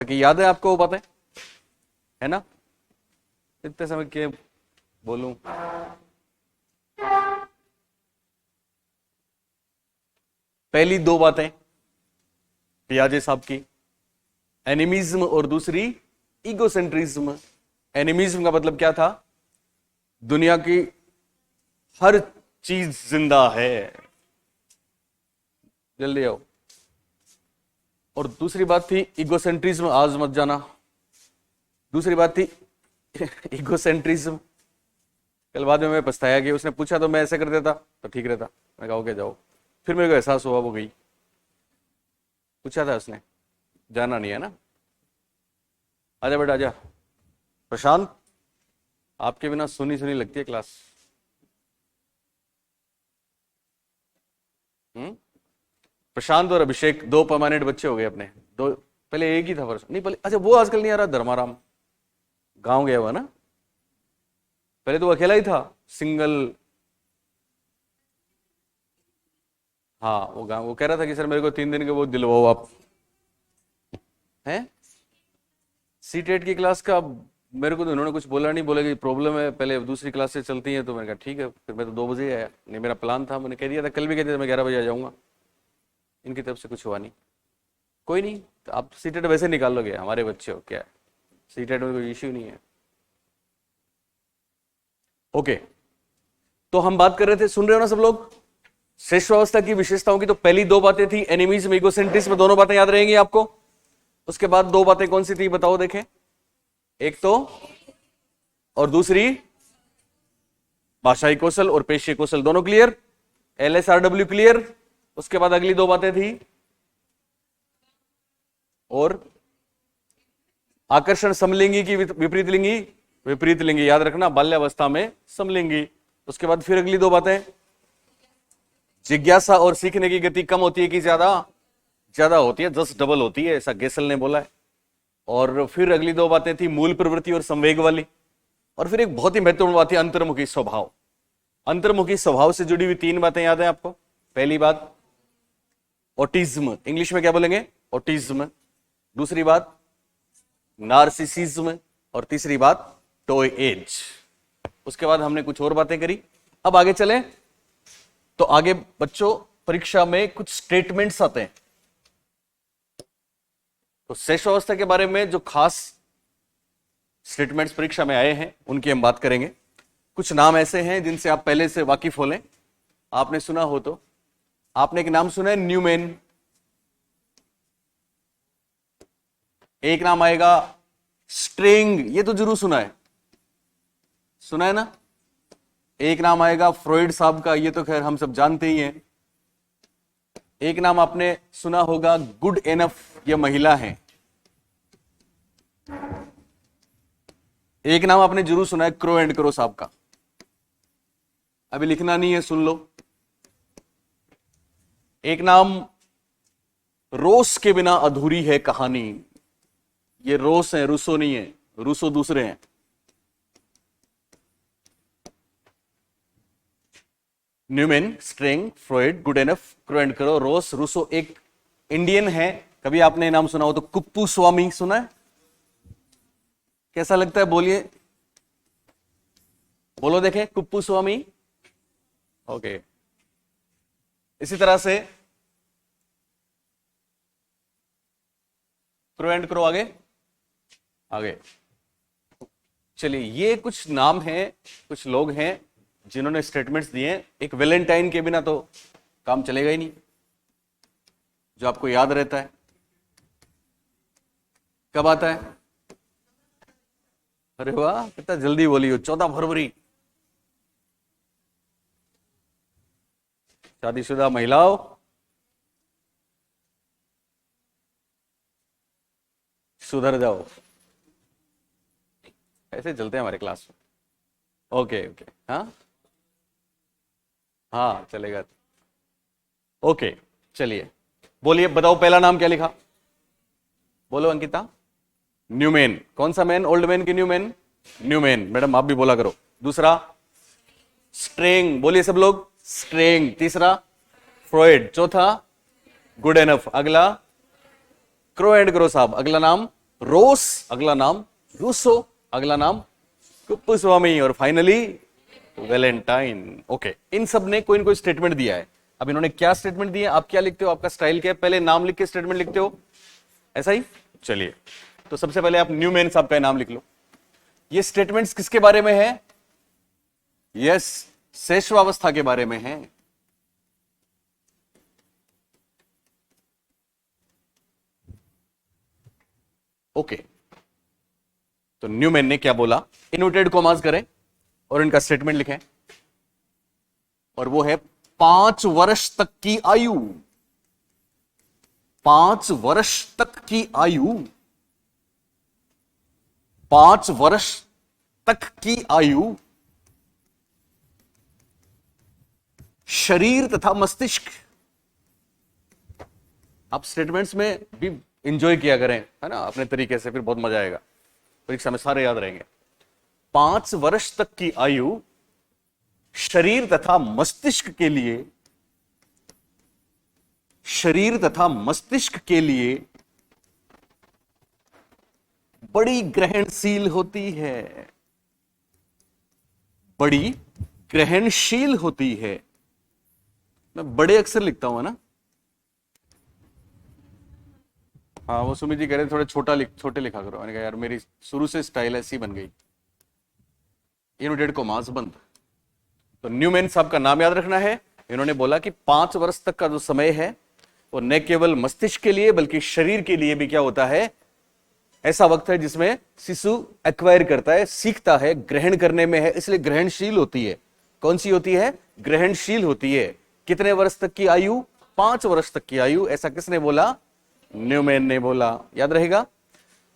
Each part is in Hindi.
कि याद है आपको वो बातें, है ना? इतने समय के बोलूं, पहली दो बातें पियाजे साहब की, एनिमिज्म और दूसरी ईगोसेंट्रिज्म। एनिमिज्म का मतलब क्या था? दुनिया की हर चीज जिंदा है, जल्दी आओ। और दूसरी बात थी ईगोसेंट्रिज्म, आज मत जाना। दूसरी बात थी ईगोसेंट्रिज्म। कल बाद में मैं पछताया कि उसने पूछा तो मैं ऐसे कर देता तो ठीक रहता। मैं कहा ओके जाओ। फिर मेरे को एहसास हुआ वो गई, पूछा था उसने, जाना नहीं है ना। आजा बेटा आजा। प्रशांत, आपके बिना सुनी सुनी लगती है क्लास। प्रशांत और अभिषेक दो परमानेंट बच्चे हो गए अपने। दो, पहले एक ही था फर्स्ट, नहीं पहले, अच्छा वो आजकल नहीं आ रहा, धर्माराम गांव गया हुआ ना। पहले तो वो अकेला ही था, सिंगल। हाँ वो गांव, वो कह रहा था कि सर मेरे को 3 दिन के वो दिलवाओ आप। हैं सीटेट की क्लास का? मेरे को तो उन्होंने कुछ बोला नहीं, बोले कि प्रॉब्लम है, पहले दूसरी क्लास से चलती है। तो मैंने कहा ठीक है। फिर मैं तो 2 बजे आया, नहीं मेरा प्लान था, मैंने कह दिया था, कल भी कह दिया था मैं 11 बजे आ जाऊंगा। इनकी तरफ से कुछ हुआ नहीं। कोई नहीं, तो आप सीटेट वैसे निकाल लोगे, हमारे बच्चे हो क्या, सीटेट में कोई इश्यू नहीं है। ओके, तो हम बात कर रहे थे, सुन रहे हो ना सब लोग, श्रेष्ठावस्था की विशेषताओं की। तो पहली दो बातें थी एनिमिज्म, ईगोसेंट्रिज्म, दोनों बातें याद रहेंगी आपको। उसके बाद दो बातें कौन सी थी बताओ देखें। एक तो, और दूसरी भाषाई कौशल और पेशीय कौशल, दोनों क्लियर। LSRW clear. उसके बाद अगली दो बातें थी, और आकर्षण समलिंगी की विपरीत लिंगी, विपरीत लिंगी, याद रखना, बाल्यावस्था में समलिंगी। उसके बाद फिर अगली दो बातें, जिज्ञासा और सीखने की गति कम होती है कि ज्यादा? ज्यादा होती है, 10 डबल होती है, ऐसा गेसल ने बोला है। और फिर अगली दो बातें थी मूल प्रवृत्ति और संवेग वाली। और फिर एक बहुत ही महत्वपूर्ण बात थी अंतर्मुखी स्वभाव। अंतर्मुखी स्वभाव से जुड़ी हुई 3 बातें याद है आपको। पहली बात ऑटिज्म, इंग्लिश में क्या बोलेंगे? ऑटिज्म। दूसरी बात नार्सिसिज्म, और तीसरी बात टॉय एज। उसके बाद हमने कुछ और बातें करी। अब आगे चले, तो आगे बच्चों परीक्षा में कुछ स्टेटमेंट्स आते हैं। तो श्रेष्ठावस्था के बारे में जो खास स्टेटमेंट्स परीक्षा में आए हैं उनकी हम बात करेंगे। कुछ नाम ऐसे हैं जिनसे आप पहले से वाकिफ हो लें, आपने सुना हो तो। आपने एक नाम सुना है न्यूमैन, एक नाम आएगा स्ट्रेंग, ये तो जरूर सुना है ना। एक नाम आएगा फ्रॉइड साहब का, ये तो खैर हम सब जानते ही हैं। एक नाम आपने सुना होगा गुड एनफ, ये महिला है। एक नाम आपने जरूर सुना है क्रो एंड क्रो साहब का, अभी लिखना नहीं है, सुन लो। एक नाम रोस के बिना अधूरी है कहानी, ये रोस है, रूसो नहीं है, रूसो दूसरे हैं। Newman, Strang, Freud, Goodenough, Crow and Crow, Ross, Rousseau. एक इंडियन है, कभी आपने नाम सुना हो तो कुप्पू स्वामी, सुना है? कैसा लगता है बोलिए, बोलो देखें, कुप्पू स्वामी। ओके, इसी तरह से क्रो एंड क्रो, आगे आगे चलिए। ये कुछ नाम हैं, कुछ लोग हैं जिन्होंने स्टेटमेंट्स दिए हैं। एक वैलेंटाइन के बिना तो काम चलेगा ही नहीं, जो आपको याद रहता है। कब आता है? अरे वाह, कितना जल्दी बोली हो, 14 फरवरी। शादीशुदा महिलाओं, सुधर जाओ। ऐसे चलते हैं हमारे क्लास में। ओके ओके, हाँ हाँ चलेगा। ओके चलिए, बोलिए, बताओ पहला नाम क्या लिखा? बोलो अंकिता। न्यूमैन, कौन सा मैन? ओल्ड मैन की न्यूमैन? न्यूमैन, मैडम आप भी बोला करो। दूसरा स्ट्रेंग, बोलिए सब लोग, स्ट्रेंग। तीसरा फ्रॉइड। चौथा गुड एनफ। अगला क्रो एंड क्रो साहब, अगला नाम रोस अगला नाम रूसो, अगला नाम कुप्पुस्वामी, और फाइनली वैलेंटाइन। ओके, इन सब ने कोई ना कोई स्टेटमेंट दिया है। अब इन्होंने क्या स्टेटमेंट दिया, आप क्या लिखते हो, आपका स्टाइल क्या है, पहले नाम लिख के स्टेटमेंट लिखते हो, ऐसा ही। चलिए, तो सबसे पहले आप न्यूमैन साहब का नाम लिख लो। ये स्टेटमेंट्स किसके बारे में है? यस, शैशवावस्था के बारे में है। ओके, तो न्यूमैन ने क्या बोला, इन्वर्टेड कॉमास करें और इनका स्टेटमेंट लिखें, और वो है 5 वर्ष तक की आयु। 5 वर्ष तक की आयु, 5 वर्ष तक की आयु शरीर तथा मस्तिष्क। आप स्टेटमेंट्स में भी इंजॉय किया करें, है ना, अपने तरीके से, फिर बहुत मजा आएगा, परीक्षा में सारे याद रहेंगे। 5 वर्ष तक की आयु शरीर तथा मस्तिष्क के लिए, शरीर तथा मस्तिष्क के लिए बड़ी ग्रहणशील होती है, बड़ी ग्रहणशील होती है। मैं बड़े अक्षर लिखता हूं, है ना। हाँ, वो सुमित जी कह रहे थोड़े छोटे लिखा करो। मैंने कहा यार मेरी शुरू से स्टाइल ऐसी बन गई। इन्वर्टेड कॉमास बंद। तो न्यूमैन साहब का नाम याद रखना है। इन्होंने बोला कि 5 वर्ष तक का जो समय है वो न केवल मस्तिष्क के लिए बल्कि शरीर के लिए भी क्या होता है, ऐसा वक्त है जिसमें शिशु एक्वायर करता है, सीखता है, ग्रहण करने में है, इसलिए ग्रहणशील होती है। कौन सी होती है? ग्रहणशील होती है। कितने वर्ष तक की आयु? 5 वर्ष तक की आयु। ऐसा किसने बोला? न्यूमैन ने बोला। याद रहेगा।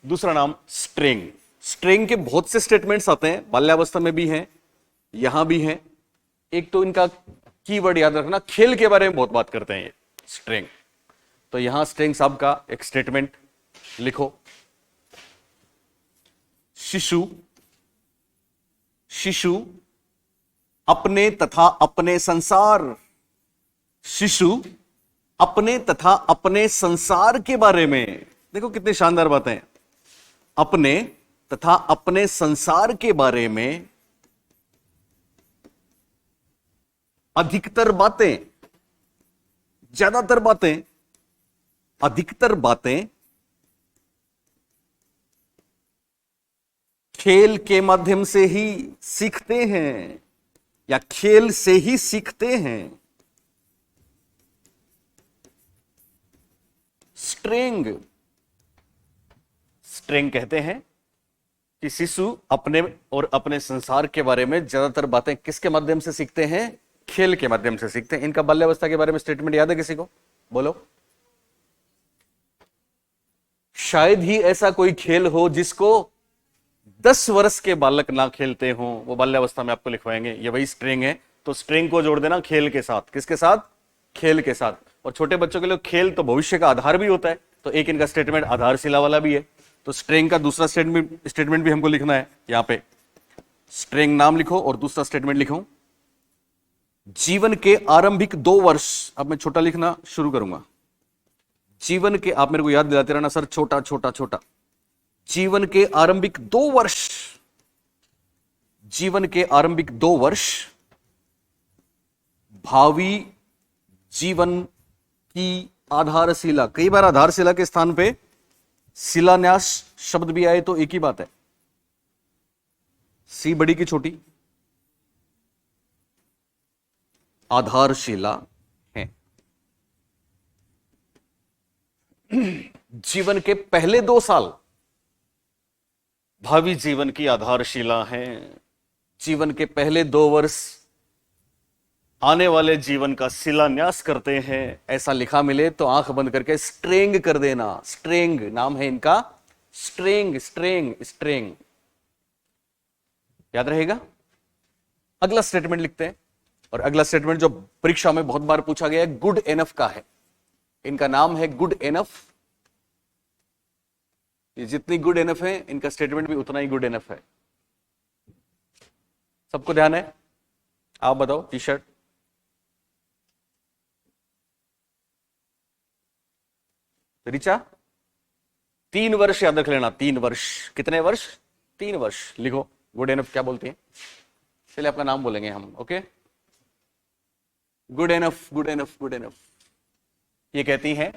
दूसरा नाम स्ट्रिंग। स्ट्रिंग के बहुत से स्टेटमेंट्स आते हैं, बाल्यावस्था में भी हैं, यहां भी हैं। एक तो इनका कीवर्ड याद रखना, खेल के बारे में बहुत बात करते हैं ये स्ट्रिंग। तो यहां स्ट्रिंग साहब का एक स्टेटमेंट लिखो। शिशु अपने तथा अपने संसार, शिशु अपने तथा अपने संसार के बारे में, देखो कितनी शानदार बातें, अपने तथा अपने संसार के बारे में अधिकतर बातें, ज्यादातर बातें, अधिकतर बातें खेल के माध्यम से ही सीखते हैं या खेल से ही सीखते हैं। स्ट्रिंग, स्ट्रिंग कहते हैं कि शिशु अपने और अपने संसार के बारे में ज्यादातर बातें किसके माध्यम से सीखते हैं? खेल के माध्यम से सीखते हैं। इनका बाल्यावस्था के बारे में स्टेटमेंट याद है किसी को? बोलो। शायद ही ऐसा कोई खेल हो जिसको 10 वर्ष के बालक ना खेलते हो, वो बाल्यावस्था में आपको लिखवाएंगे। ये वही स्ट्रिंग है। तो स्ट्रिंग को जोड़ देना खेल के साथ। किसके साथ? खेल के साथ। और छोटे बच्चों के लिए खेल तो भविष्य का आधार भी होता है, तो एक इनका स्टेटमेंट आधारशिला वाला भी है। तो स्ट्रिंग का दूसरा स्टेटमेंट भी हमको लिखना है। यहां पे स्ट्रिंग नाम लिखो और दूसरा स्टेटमेंट लिखो। जीवन के आरंभिक 2 वर्ष, अब मैं छोटा लिखना शुरू करूंगा। जीवन के, आप मेरे को याद दिलाते रहना सर, छोटा छोटा छोटा। जीवन के आरंभिक 2 वर्ष, जीवन के आरंभिक 2 वर्ष भावी जीवन की आधारशिला। कई बार आधारशिला के स्थान पे शिलान्यास शब्द भी आए तो एक ही बात है। सी बड़ी की छोटी, आधारशिला है। जीवन के पहले 2 साल भावी जीवन की आधारशिला है। जीवन के पहले 2 वर्ष आने वाले जीवन का शिलान्यास करते हैं। ऐसा लिखा मिले तो आंख बंद करके स्ट्रिंग कर देना। स्ट्रिंग नाम है इनका। स्ट्रिंग स्ट्रिंग स्ट्रिंग, याद रहेगा। अगला स्टेटमेंट लिखते हैं, और अगला स्टेटमेंट जो परीक्षा में बहुत बार पूछा गया है, गुड एनफ का है। इनका नाम है गुड एनफ। ये जितनी गुड एनफ है, इनका स्टेटमेंट भी उतना ही गुड एनफ है। सबको ध्यान है? आप बताओ। टी शर्ट रिचा, 3 वर्ष याद रख लेना, 3 वर्ष। कितने वर्ष? 3 वर्ष। लिखो गुड एनफ क्या बोलती है। चलिए आपका नाम बोलेंगे हम, okay. Good enough, good enough, good enough. ये कहती है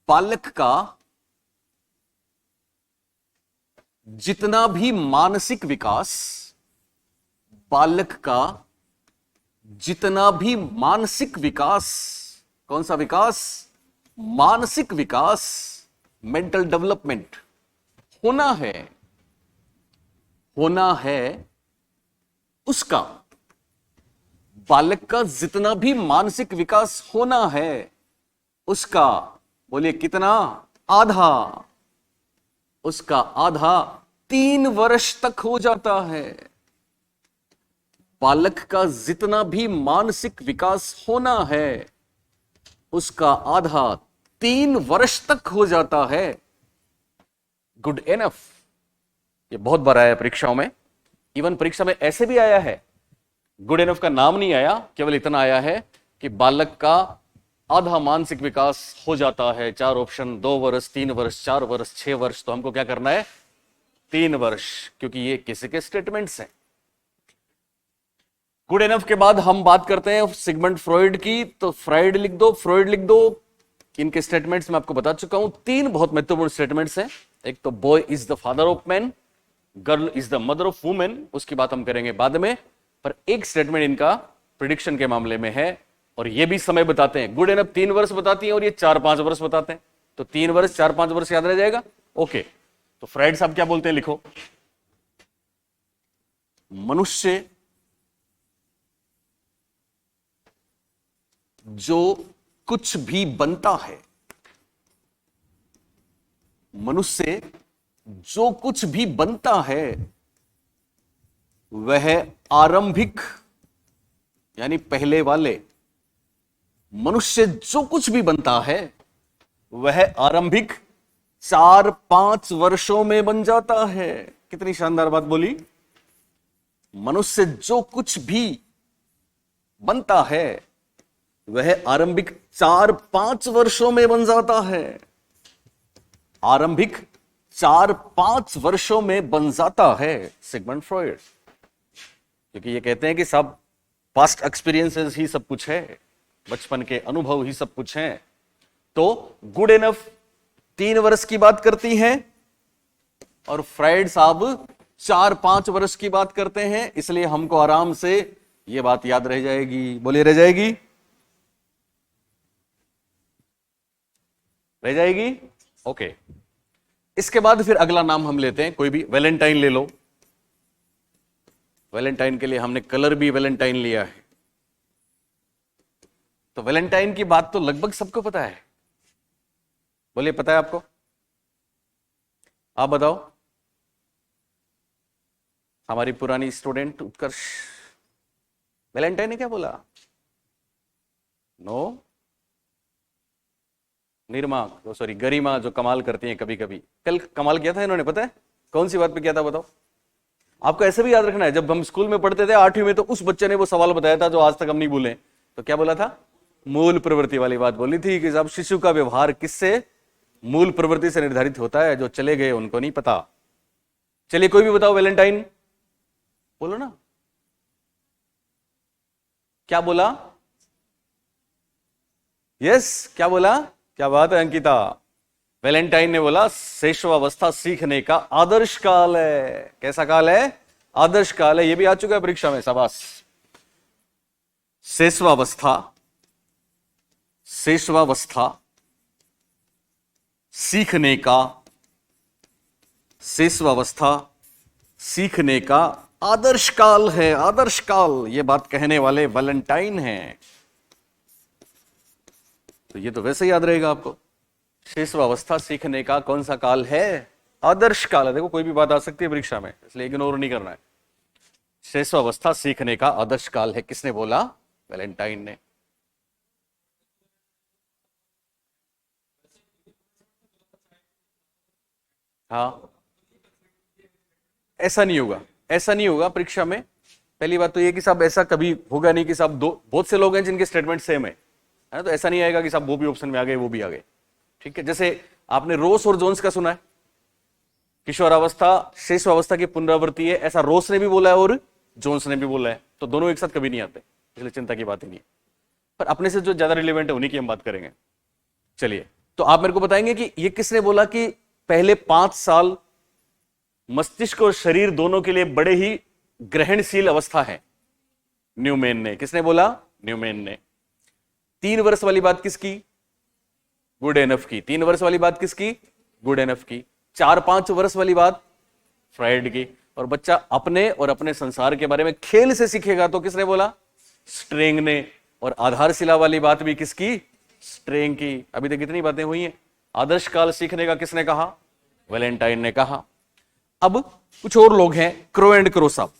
बालक का जितना भी मानसिक विकास, बालक का जितना भी मानसिक विकास, कौन सा विकास? मानसिक विकास, मेंटल डेवलपमेंट होना है उसका, बालक का जितना भी मानसिक विकास होना है उसका, बोलिए कितना? आधा। उसका आधा 3 वर्ष तक हो जाता है। बालक का जितना भी मानसिक विकास होना है उसका आधा 3 वर्ष तक हो जाता है। Good enough. ये बहुत बार आया है परीक्षाओं में, इवन परीक्षा में ऐसे भी आया है, गुड एनफ का नाम नहीं आया, केवल इतना आया है कि बालक का आधा मानसिक विकास हो जाता है। 4 ऑप्शन, 2 वर्ष, 3 वर्ष, 4 वर्ष, 6 वर्ष। तो हमको क्या करना है? 3 वर्ष, क्योंकि ये किसी के स्टेटमेंट्स हैं। गुड एनफ के बाद हम बात करते हैं सिगमंड फ्रॉइड की। तो फ्रॉइड लिख दो, फ्रॉइड लिख दो। इनके स्टेटमेंट्स मैं आपको बता चुका हूं। 3 बहुत महत्वपूर्ण स्टेटमेंट्स हैं। एक तो boy is the father of man, girl is the mother of women, उसकी बात हम करेंगे बाद में। पर एक स्टेटमेंट इनका प्रिडिक्शन के मामले में है, और ये भी समय बताते हैं। गुड एनफ 3 वर्ष बताती है और ये 4-5 वर्ष बताते हैं। तो 3 वर्ष, 4-5 वर्ष याद रह जाएगा, ओके। तो फ्राइड साहब क्या बोलते हैं, लिखो। मनुष्य जो कुछ भी बनता है, मनुष्य जो कुछ भी बनता है वह आरंभिक, यानी पहले वाले, मनुष्य जो कुछ भी बनता है वह आरंभिक 4-5 वर्षों में बन जाता है। कितनी शानदार बात बोली। मनुष्य जो कुछ भी बनता है वह आरंभिक 4-5 वर्षों में बन जाता है। आरंभिक 4-5 वर्षों में बन जाता है, सिगमंड फ्रॉइड। क्योंकि ये कहते हैं कि सब पास्ट एक्सपीरियंसेस ही सब कुछ है, बचपन के अनुभव ही सब कुछ हैं। तो गुड एनफ 3 वर्ष की बात करती हैं और फ्राइड साहब 4-5 वर्ष की बात करते हैं। इसलिए हमको आराम से यह बात याद रह जाएगी। बोलिए, रह जाएगी, रह जाएगी, ओके। इसके बाद फिर अगला नाम हम लेते हैं, कोई भी। वैलेंटाइन ले लो। वैलेंटाइन के लिए हमने कलर भी वैलेंटाइन लिया है। तो वैलेंटाइन की बात तो लगभग सबको पता है। बोलिए, पता है आपको? आप बताओ। हमारी पुरानी स्टूडेंट उत्कर्ष, वैलेंटाइन ने क्या बोला? नो। निर्मा, सॉरी गरिमा, जो कमाल करती हैं कभी कभी। कल कमाल किया था इन्होंने, पता है कौन सी बात पे किया था? बताओ। आपको ऐसे भी याद रखना है, जब हम स्कूल में पढ़ते थे 8वीं में, तो उस बच्चे ने वो सवाल बताया था जो आज तक हम नहीं भूले। तो क्या बोला था? मूल प्रवृत्ति वाली बात बोली थी कि जब शिशु का व्यवहार किससे? मूल प्रवृत्ति से निर्धारित होता है। जो चले गए उनको नहीं पता। चलिए कोई भी बताओ, वैलेंटाइन बोलो ना। क्या बोला? यस, क्या बोला? क्या बात है अंकिता। वैलेंटाइन ने बोला शैशवावस्था सीखने का आदर्श काल है। कैसा काल है? आदर्श काल है। यह भी आ चुका है परीक्षा में, शाबाश। शैशवावस्था, शैशवावस्था सीखने का, शैशवावस्था सीखने का आदर्श काल है। आदर्श काल, यह बात कहने वाले वैलेंटाइन हैं। तो ये तो वैसे ही याद रहेगा आपको। शैशवावस्था सीखने का कौन सा काल है? आदर्श काल है। देखो कोई भी बात आ सकती है परीक्षा में, इसलिए इग्नोर नहीं करना है। शैशवावस्था सीखने का आदर्श काल है। किसने बोला? वैलेंटाइन ने। हाँ, ऐसा नहीं होगा, ऐसा नहीं होगा परीक्षा में। पहली बात तो ये कि साहब ऐसा कभी होगा नहीं कि साहब दो बहुत से लोग हैं जिनके स्टेटमेंट सेम है ना। तो ऐसा नहीं आएगा कि साहब वो भी ऑप्शन में आ गए, वो भी आ गए। ठीक है, जैसे आपने रोस और जोन्स का सुना है? किशोरावस्था शिशुअवस्था की पुनरावृत्ति है, ऐसा रोस ने भी बोला है और जोन्स ने भी बोला है। तो दोनों एक साथ कभी नहीं आते, इसलिए चिंता की बात ही नहीं है। पर अपने से जो ज्यादा रिलेवेंट है उन्हीं की हम बात करेंगे। चलिए, तो आप मेरे को बताएंगे कि ये किसने बोला कि पहले 5 साल मस्तिष्क और शरीर दोनों के लिए बड़े ही ग्रहणशील अवस्था है? न्यूमैन ने। किसने बोला? न्यूमैन ने। 3 वर्ष वाली बात किसकी? गुड एनफ की। 3 वर्ष वाली बात किसकी? गुड एनफ की। 4-5 वर्ष वाली बात फ्राइड की। और बच्चा अपने और अपने संसार के बारे में खेल से सीखेगा तो किसने बोला? स्ट्रेंग ने। और आधारशिला वाली बात भी किसकी? स्ट्रेंग की। अभी तक कितनी बातें हुई हैं? आदर्श काल सीखने का किसने कहा? वैलेंटाइन ने कहा। अब कुछ और लोग हैं, क्रो एंड क्रो साहब।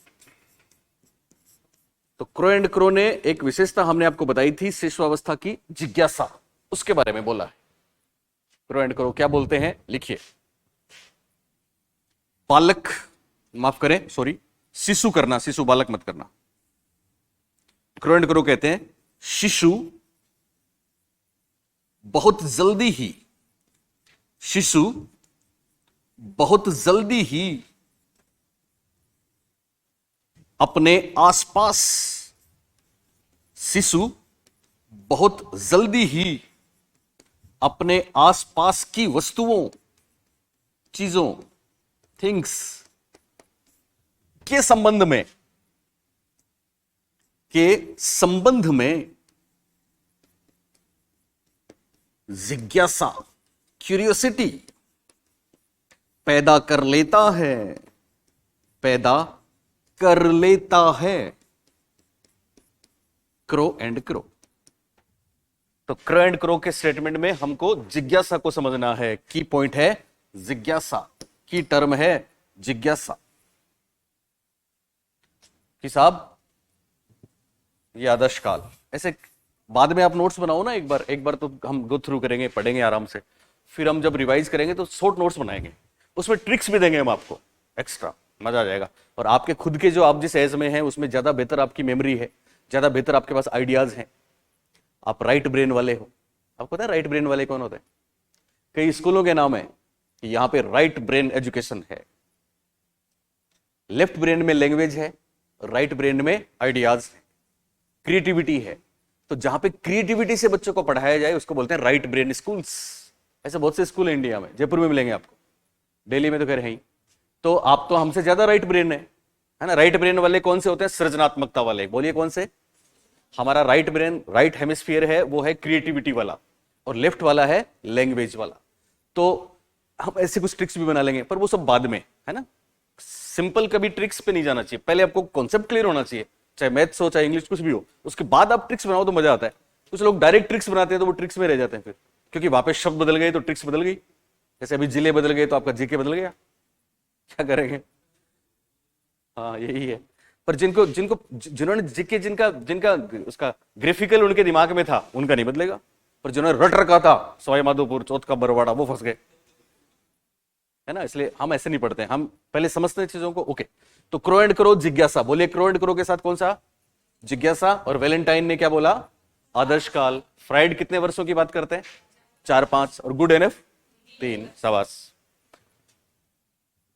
तो क्रो एंड क्रो ने एक विशेषता हमने आपको बताई थी, शिशुअवस्था की जिज्ञासा, उसके बारे में बोला है। क्रो एंड क्रो क्या बोलते हैं, लिखिए। बालक, माफ करें, सॉरी, शिशु करना, शिशु बालक मत करना। क्रो एंड क्रो कहते हैं शिशु बहुत जल्दी ही, शिशु बहुत जल्दी ही अपने आसपास, शिशु बहुत जल्दी ही अपने आसपास की वस्तुओं, चीजों, थिंग्स के संबंध में जिज्ञासा, क्यूरियोसिटी पैदा कर लेता है, पैदा कर लेता है। Crow and crow. तो क्रो एंड क्रो के स्टेटमेंट में हमको जिज्ञासा को समझना है। की पॉइंट है जिज्ञासा, की टर्म है जिज्ञासा। कि साहब ये आदर्श काल, ऐसे बाद में आप नोट्स बनाओ ना, एक बार तो हम गो थ्रू करेंगे, पढ़ेंगे आराम से, फिर हम जब रिवाइज करेंगे तो शॉर्ट नोट्स बनाएंगे, उसमें ट्रिक्स भी देंगे हम आपको एक्स्ट्रा, मजा आ जाएगा। और आपके खुद के जो आप जिस एज में हैं उसमें ज्यादा बेहतर आपकी मेमोरी है, ज्यादा बेहतर आपके पास आइडियाज हैं, आप राइट ब्रेन वाले हो। आपको पता है राइट ब्रेन वाले कौन होते हैं? कई स्कूलों के नाम है कि यहां पे राइट ब्रेन एजुकेशन है। लेफ्ट ब्रेन में लैंग्वेज है, राइट ब्रेन में आइडियाज है, क्रिएटिविटी है। तो जहां पे क्रिएटिविटी से बच्चों को पढ़ाया जाए उसको बोलते हैं राइट ब्रेन स्कूल्स। ऐसे बहुत से स्कूल है इंडिया में, जयपुर में मिलेंगे आपको, दिल्ली में तो खैर है ही। तो आप तो हमसे ज्यादा राइट ब्रेन है ना। राइट ब्रेन वाले कौन से होते हैं? सृजनात्मकता वाले। बोलिए कौन से? हमारा राइट ब्रेन, राइट हेमिस्फीयर है, वो है क्रिएटिविटी वाला, और लेफ्ट वाला है लैंग्वेज वाला। तो हम ऐसे कुछ ट्रिक्स भी बना लेंगे, पर वो सब बाद में है ना। सिंपल कभी ट्रिक्स पे नहीं जाना चाहिए, पहले आपको कॉन्सेप्ट क्लियर होना चाहिए, चाहे मैथ्स हो चाहे इंग्लिश कुछ भी हो, उसके बाद आप ट्रिक्स बनाओ तो मजा आता है। कुछ लोग डायरेक्ट ट्रिक्स बनाते हैं तो वो ट्रिक्स में रह जाते हैं फिर, क्योंकि वापस शब्द बदल गए तो ट्रिक्स बदल गई। जैसे अभी जिले बदल गए तो आपका जीके बदल गया, क्या करेंगे? हाँ यही है। पर जिन्होंने जीके, जिनका उसका ग्राफिकल उनके दिमाग में था, उनका नहीं बदलेगा। पर जिन्होंने रट रखा था सवाई माधोपुर, चौथ का बरवाड़ा, वो फंस गए, है ना। इसलिए हम ऐसे नहीं पढ़ते, हम पहले समझते हैं चीजों को। ओके, तो क्रो एंड क्रो जिज्ञासा। बोलिए क्रो एंड क्रो के साथ कौन सा? जिज्ञासा। और वैलेंटाइन ने क्या बोला? आदर्श काल। फ्राइड कितने वर्षों की बात करते हैं? 4-5। और गुड एनफ 3, शाबाश।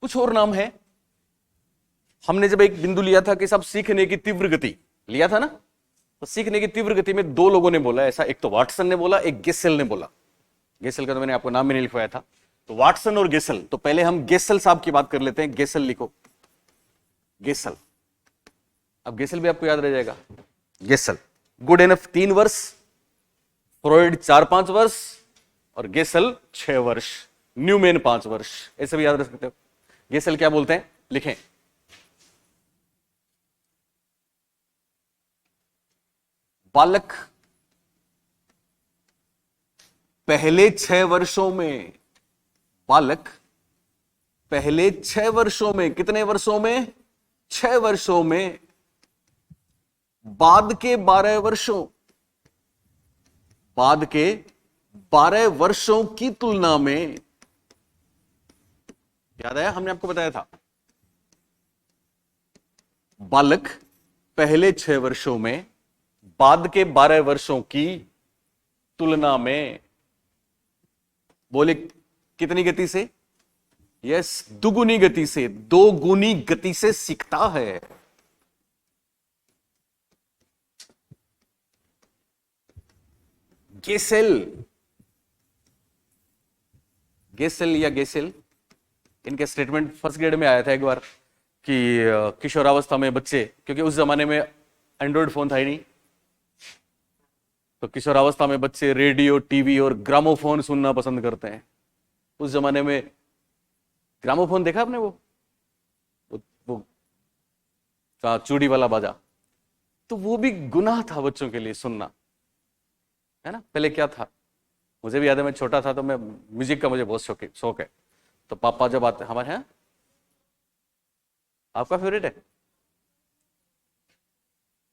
कुछ और नाम है। हमने जब एक बिंदु लिया था कि सब सीखने की तीव्र गति लिया था ना, तो सीखने की तीव्र गति में 2 लोगों ने बोला ऐसा, एक तो वाटसन ने बोला, एक गेसेल ने बोला। गेसेल का तो मैंने आपको नाम भी नहीं लिखवाया था। तो वाटसन और गेसेल, तो पहले हम गेसेल साहब की बात कर लेते हैं। गेसेल लिखो, गेसेल। अब गेसेल भी आपको याद रह जाएगा। गेसेल, गुड एनफ 3 वर्ष, फ्रॉइड 4-5 वर्ष, और गेसेल 6 वर्ष, न्यूमैन 5 वर्ष। ऐसे भी याद रख सकते हो। गेसेल क्या बोलते हैं, लिखें। बालक पहले 6 वर्षों में, बालक पहले 6 वर्षों में, कितने वर्षों में? 6 वर्षों में, बाद के 12 वर्षों, बाद के 12 वर्षों की तुलना में, याद आया हमने आपको बताया था, बालक पहले 6 वर्षों में बाद के 12 वर्षों की तुलना में, बोले कितनी गति से? यस, दुगुनी गति से, दो गुनी गति से सीखता है। गेसेल, गेसेल या गेसेल, इनके स्टेटमेंट फर्स्ट ग्रेड में आया था एक बार कि किशोरावस्था में बच्चे, क्योंकि उस जमाने में एंड्रॉइड फोन था ही नहीं, तो किशोरावस्था में बच्चे रेडियो, टीवी और ग्रामोफोन सुनना पसंद करते हैं। उस जमाने में ग्रामोफोन देखा आपने? वो चूड़ी वाला बाजा, तो वो भी गुनाह था बच्चों के लिए सुनना, है ना। पहले क्या था, मुझे भी याद है, मैं छोटा था तो मैं म्यूजिक का मुझे बहुत शौक है। तो पापा जब आते, हमारे यहाँ, आपका फेवरेट है?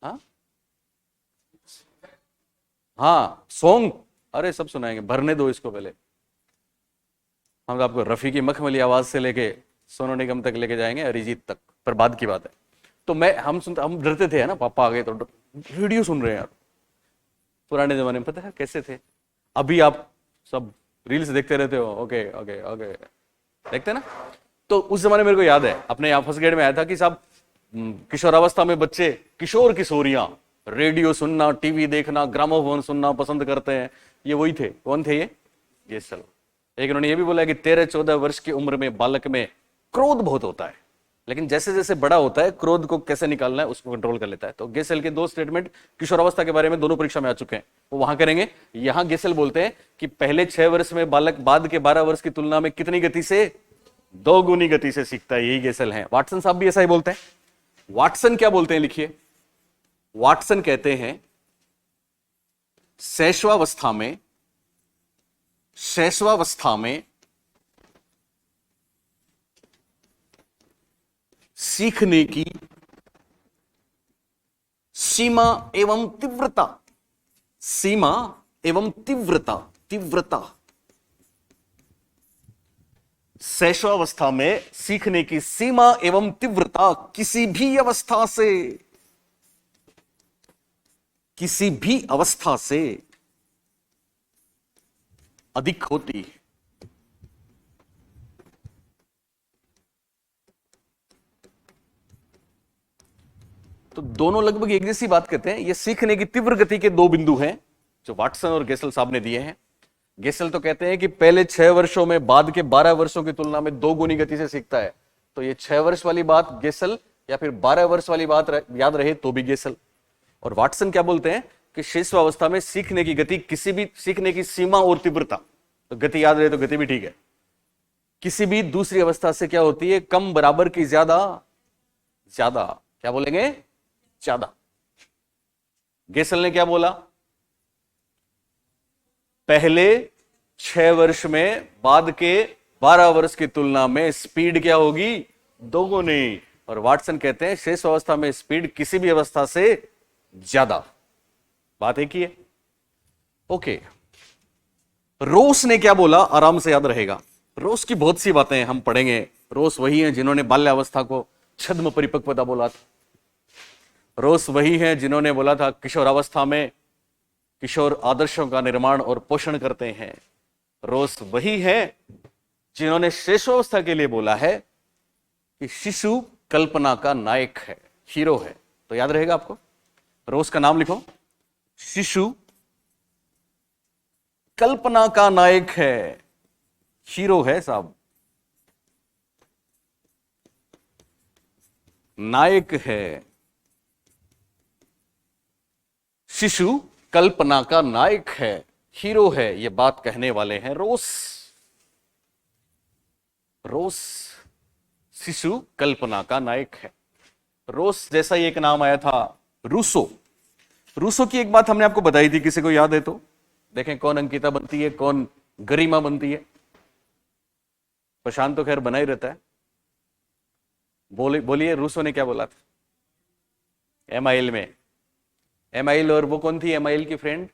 हाँ हाँ, सॉन्ग, अरे सब सुनाएंगे, भरने दो इसको पहले। हम आपको रफी की मखमली आवाज से लेके सोनू निगम तक लेके जाएंगे, अरिजीत तक, पर बाद की बात है। तो हम डरते थे, है ना, पापा आ गए तो रेडियो सुन रहे हैं यार। पुराने जमाने में पता है कैसे थे? अभी आप सब रील्स देखते रहते हो, ओके ओके ओके, देखते ना। तो उस जमाने मेरे को याद है, अपने यहाँ फर्स्ट ग्रेड में आया था कि साहब किशोरावस्था में बच्चे, किशोर किशोरियां रेडियो सुनना, टीवी देखना, ग्रामोफोन सुनना पसंद करते हैं। ये वही थे। कौन थे ये चलो। एक उन्होंने ये भी बोला कि 13-14 वर्ष की उम्र में बालक में क्रोध बहुत होता है, लेकिन जैसे जैसे बड़ा होता है क्रोध को कैसे निकालना है उसको कंट्रोल कर लेता है। तो गेसेल के 2 स्टेटमेंट किशोरावस्था के बारे में दोनों परीक्षा में आ चुके हैं, वो वहां करेंगे। यहां गेसेल बोलते हैं कि पहले 6 वर्ष में बालक बाद के 12 वर्ष की तुलना में कितनी गति से? 2 गुनी गति से सीखता है। यही गेसेल है। वाटसन साहब भी ऐसा ही बोलते हैं। वाटसन क्या बोलते हैं, लिखिए। वाटसन कहते हैं शैशवावस्था में सीखने की सीमा एवं तीव्रता, सीमा एवं तीव्रता, शैशवावस्था में सीखने की सीमा एवं तीव्रता किसी भी अवस्था से अधिक होती है। तो दोनों लगभग एक जैसी बात कहते हैं। ये सीखने की तीव्र गति के 2 बिंदु हैं जो वाटसन और गेसेल साहब ने दिए हैं। गेसेल तो कहते हैं कि पहले 6 वर्षों में बाद के 12 वर्षों की तुलना में 2 गुनी गति से सीखता है। तो ये 6 वर्ष वाली बात गेसेल, या फिर 12 वर्ष वाली बात याद रहे तो भी गेसेल। और वाटसन क्या बोलते हैं कि शैशवावस्था में सीखने की गति, किसी भी सीखने की सीमा और तीव्रता, तो गति याद रहे तो गति भी ठीक है, किसी भी दूसरी अवस्था से क्या होती है? कम, बराबर की ज्यादा? क्या बोलेंगे? ज्यादा। गेसेल ने क्या बोला? पहले 6 वर्ष में बाद के 12 वर्ष की तुलना में स्पीड क्या होगी? 2 गुनी। और वाटसन कहते हैं शेष अवस्था में स्पीड किसी भी अवस्था से ज्यादा। बात एक ही है। ओके, रोस ने क्या बोला? आराम से याद रहेगा। रोस की बहुत सी बातें हम पढ़ेंगे। रोस वही है जिन्होंने बाल्यावस्था को छद्म परिपक्वता बोला था। रोस वही है जिन्होंने बोला था किशोरावस्था में किशोर आदर्शों का निर्माण और पोषण करते हैं। रोस वही है जिन्होंने शैशवावस्था के लिए बोला है कि शिशु कल्पना का नायक है, हीरो है। तो याद रहेगा आपको, रोस का नाम लिखो। शिशु कल्पना का नायक है, हीरो है साहब, नायक है। शिशु कल्पना का नायक है, हीरो है, यह बात कहने वाले हैं रोस। रोस शिशु कल्पना का नायक है। रोस जैसा ही एक नाम आया था रूसो। रूसो की एक बात हमने आपको बताई थी, किसी को याद है तो देखें। कौन अंकिता बनती है, कौन गरिमा बनती है? प्रशांत तो खैर बना ही रहता है। बोलिए रूसो ने क्या बोला था एमाइल में? एमाइल, और वो कौन थी एमाइल की फ्रेंड?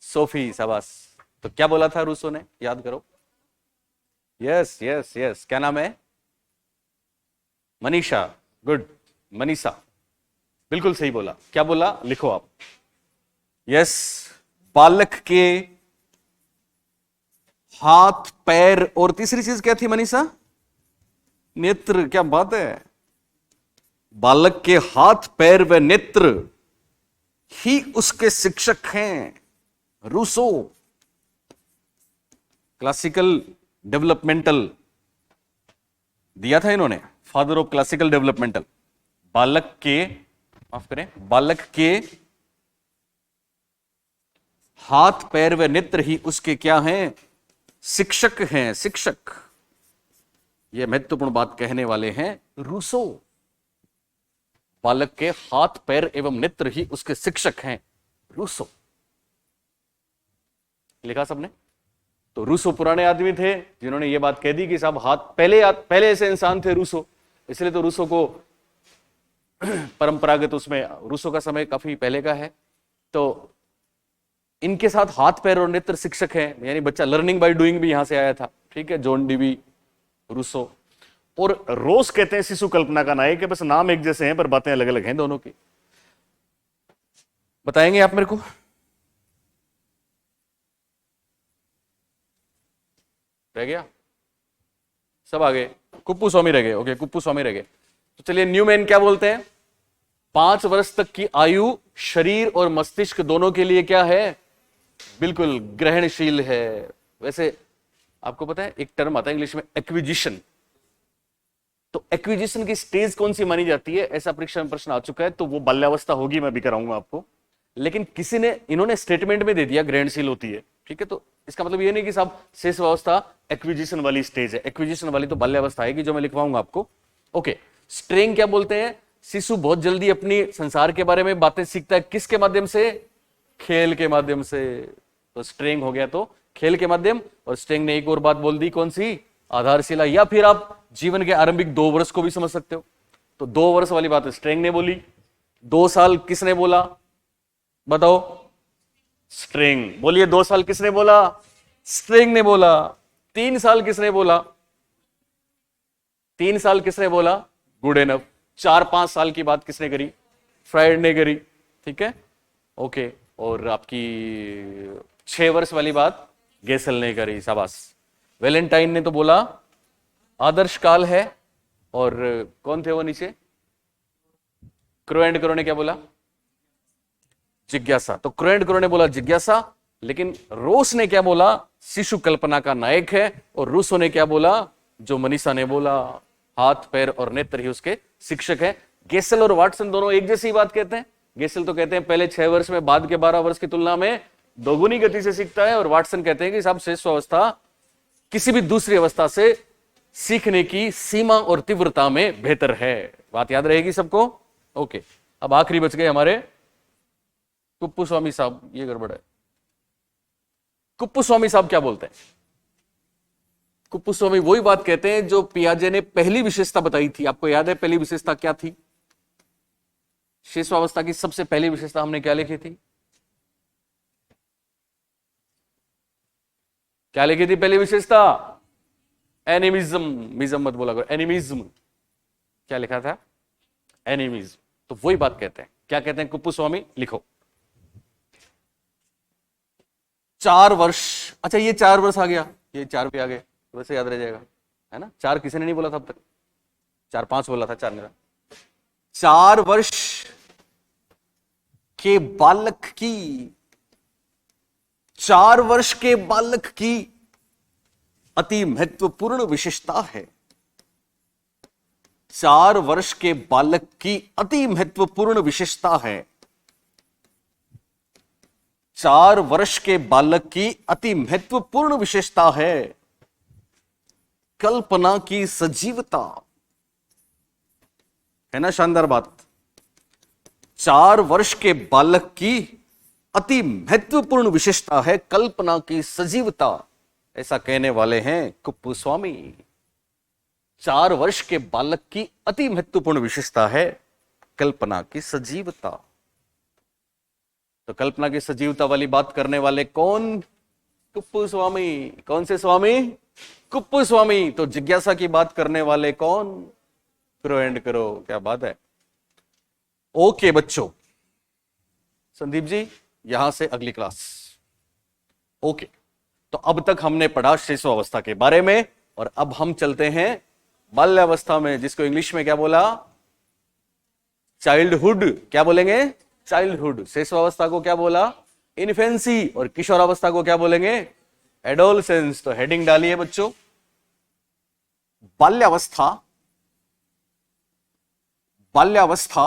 सोफी, शाबाश। तो क्या बोला था रूसो ने, याद करो। यस यस यस, क्या नाम है? मनीषा, गुड, मनीषा, बिल्कुल सही बोला। क्या बोला, लिखो आप। यस, बालक के हाथ पैर और तीसरी चीज क्या थी मनीषा? नेत्र। क्या बात है! बालक के हाथ पैर व नेत्र ही उसके शिक्षक हैं। रूसो, क्लासिकल डेवलपमेंटल दिया था इन्होंने, फादर ऑफ क्लासिकल डेवलपमेंटल। बालक के, माफ करें, बालक के हाथ पैर व नेत्र ही उसके क्या हैं? शिक्षक हैं। शिक्षक, यह महत्वपूर्ण बात कहने वाले हैं रूसो। बालक के हाथ पैर एवं नेत्र ही उसके शिक्षक हैं। रूसो लिखा सबने। तो रूसो पुराने आदमी थे जिन्होंने ये बात कह दी कि साहब हाथ, पहले ऐसे इंसान थे रूसो, इसलिए तो रूसो को परंपरागत उसमें, रूसो का समय काफी पहले का है, तो इनके साथ हाथ पैर और नेत्र शिक्षक हैं, यानी बच्चा लर्निंग बाय डूइंग भी यहां से आया था। ठीक है, जॉन डीवी रूसो। और रोज कहते हैं शिशु कल्पना का नायक है, बस नाम एक जैसे हैं पर बातें अलग अलग हैं दोनों की। बताएंगे आप मेरे को? रह गया? सब आ गए? कुप्पू स्वामी रह गए। ओके, कुप्पू स्वामी रह गए। तो चलिए, न्यूमैन क्या बोलते हैं? 5 वर्ष तक की आयु शरीर और मस्तिष्क दोनों के लिए क्या है? बिल्कुल ग्रहणशील है। वैसे आपको पता है एक टर्म आता है इंग्लिश में, एक्विजिशन। तो एक्विजिशन की स्टेज कौन सी मानी जाती है, ऐसा परीक्षा में प्रश्न आ चुका है, तो वो बाल्यावस्था होगी, मैं भी कराऊंगा आपको। लेकिन किसी ने, इन्होंने स्टेटमेंट में दे दिया ग्रहणशील होती है। ठीक है, तो इसका मतलब ये नहीं कि साहब शेष अवस्था एक्विजिशन वाली स्टेज है, एक्विजिशन वाली तो बाल्यावस्था आएगी, जो मैं लिखवाऊंगा आपको। ओके, स्ट्रेंग क्या बोलते हैं? शिशु बहुत जल्दी अपनी संसार के बारे में बातें सीखता है, किसके माध्यम से? खेल के माध्यम से। तो स्ट्रेंग हो गया तो खेल के माध्यम। और स्ट्रेंग ने एक और बात बोल दी, कौन सी? आधारशिला। या फिर आप जीवन के आरंभिक 2 वर्ष को भी समझ सकते हो। तो 2 वर्ष वाली बात स्ट्रेंग ने बोली। 2 साल किसने बोला बताओ? स्ट्रेंग। बोलिए, 2 साल किसने बोला? स्ट्रेंग ने बोला। 3 साल किसने बोला? 3 साल किसने बोला? Good enough. 4-5 साल की बात किसने करी? फ्राइड ने करी। ठीक है, ओके। और आपकी 6 वर्ष वाली बात गेसल ने करी। शाबाश। वैलेंटाइन ने तो बोला आदर्श काल है। और कौन थे वो नीचे? क्रो एंड क्रो ने क्या बोला? जिज्ञासा। तो क्रो एंड क्रो ने बोला जिज्ञासा, लेकिन रोस ने क्या बोला? शिशु कल्पना का नायक है। और रूसो ने क्या बोला? जो मनीषा ने बोला, हाथ पैर और नेत्र ही उसके शिक्षक है। गेसल और वाटसन दोनों एक जैसी बात कहते हैं। गेसल तो कहते हैं पहले 6 वर्ष में बाद के 12 वर्ष की तुलना में दोगुनी गति से सीखता है। और वाटसन कहते हैं कि साहब शेष अवस्था किसी भी दूसरी अवस्था से सीखने की सीमा और तीव्रता में बेहतर है। बात याद रहेगी सबको? ओके, अब आखिरी बच गए हमारे कुप्पू स्वामी साहब। ये गड़बड़ है। कुप्पू स्वामी साहब क्या बोलते हैं? कुप्पू स्वामी वही बात कहते हैं जो पियाजे ने पहली विशेषता बताई थी। आपको याद है पहली विशेषता क्या थी? शेषवावस्था की सबसे पहली विशेषता हमने क्या लिखी थी? क्या लिखी थी पहली विशेषता? एनिमिज्म। मिज्म मत बोला करो, एनिमिज्म। क्या लिखा था? एनिमिज्म। तो वही बात कहते हैं। क्या कहते हैं कुप्पू स्वामी? लिखो, 4 वर्ष। अच्छा, ये 4 वर्ष आ गया, ये 4 भी आ गए, वैसे याद रह जाएगा, है ना? 4 किसी ने नहीं बोला था अब तक, 4-5 बोला था, 4 ने। 4 वर्ष के बालक की, 4 वर्ष के बालक की अति महत्वपूर्ण विशेषता है। 4 वर्ष के बालक की अति महत्वपूर्ण विशेषता है। 4 वर्ष के बालक की अति महत्वपूर्ण विशेषता है कल्पना की सजीवता। है ना शानदार बात? 4 वर्ष के बालक की अति महत्वपूर्ण विशेषता है कल्पना की सजीवता। ऐसा कहने वाले हैं कुप्पू स्वामी। 4 वर्ष के बालक की अति महत्वपूर्ण विशेषता है कल्पना की सजीवता। तो कल्पना की सजीवता वाली बात करने वाले कौन? कुप्पू स्वामी। कौन से स्वामी? कुप्पू स्वामी। तो जिज्ञासा की बात करने वाले कौन? करो एंड करो। क्या बात है। ओके बच्चों, संदीप जी यहां से अगली क्लास। ओके, तो अब तक हमने पढ़ा शिशुअवस्था के बारे में, और अब हम चलते हैं बाल्यावस्था में, जिसको इंग्लिश में क्या बोला? चाइल्डहुड। क्या बोलेंगे? चाइल्डहुड। शिशुअवस्था को क्या बोला? इन्फेंसी। और किशोरावस्था को क्या बोलेंगे? एडोलसेंस। तो हेडिंग डालिए बच्चों, बाल्यावस्था। बाल्यावस्था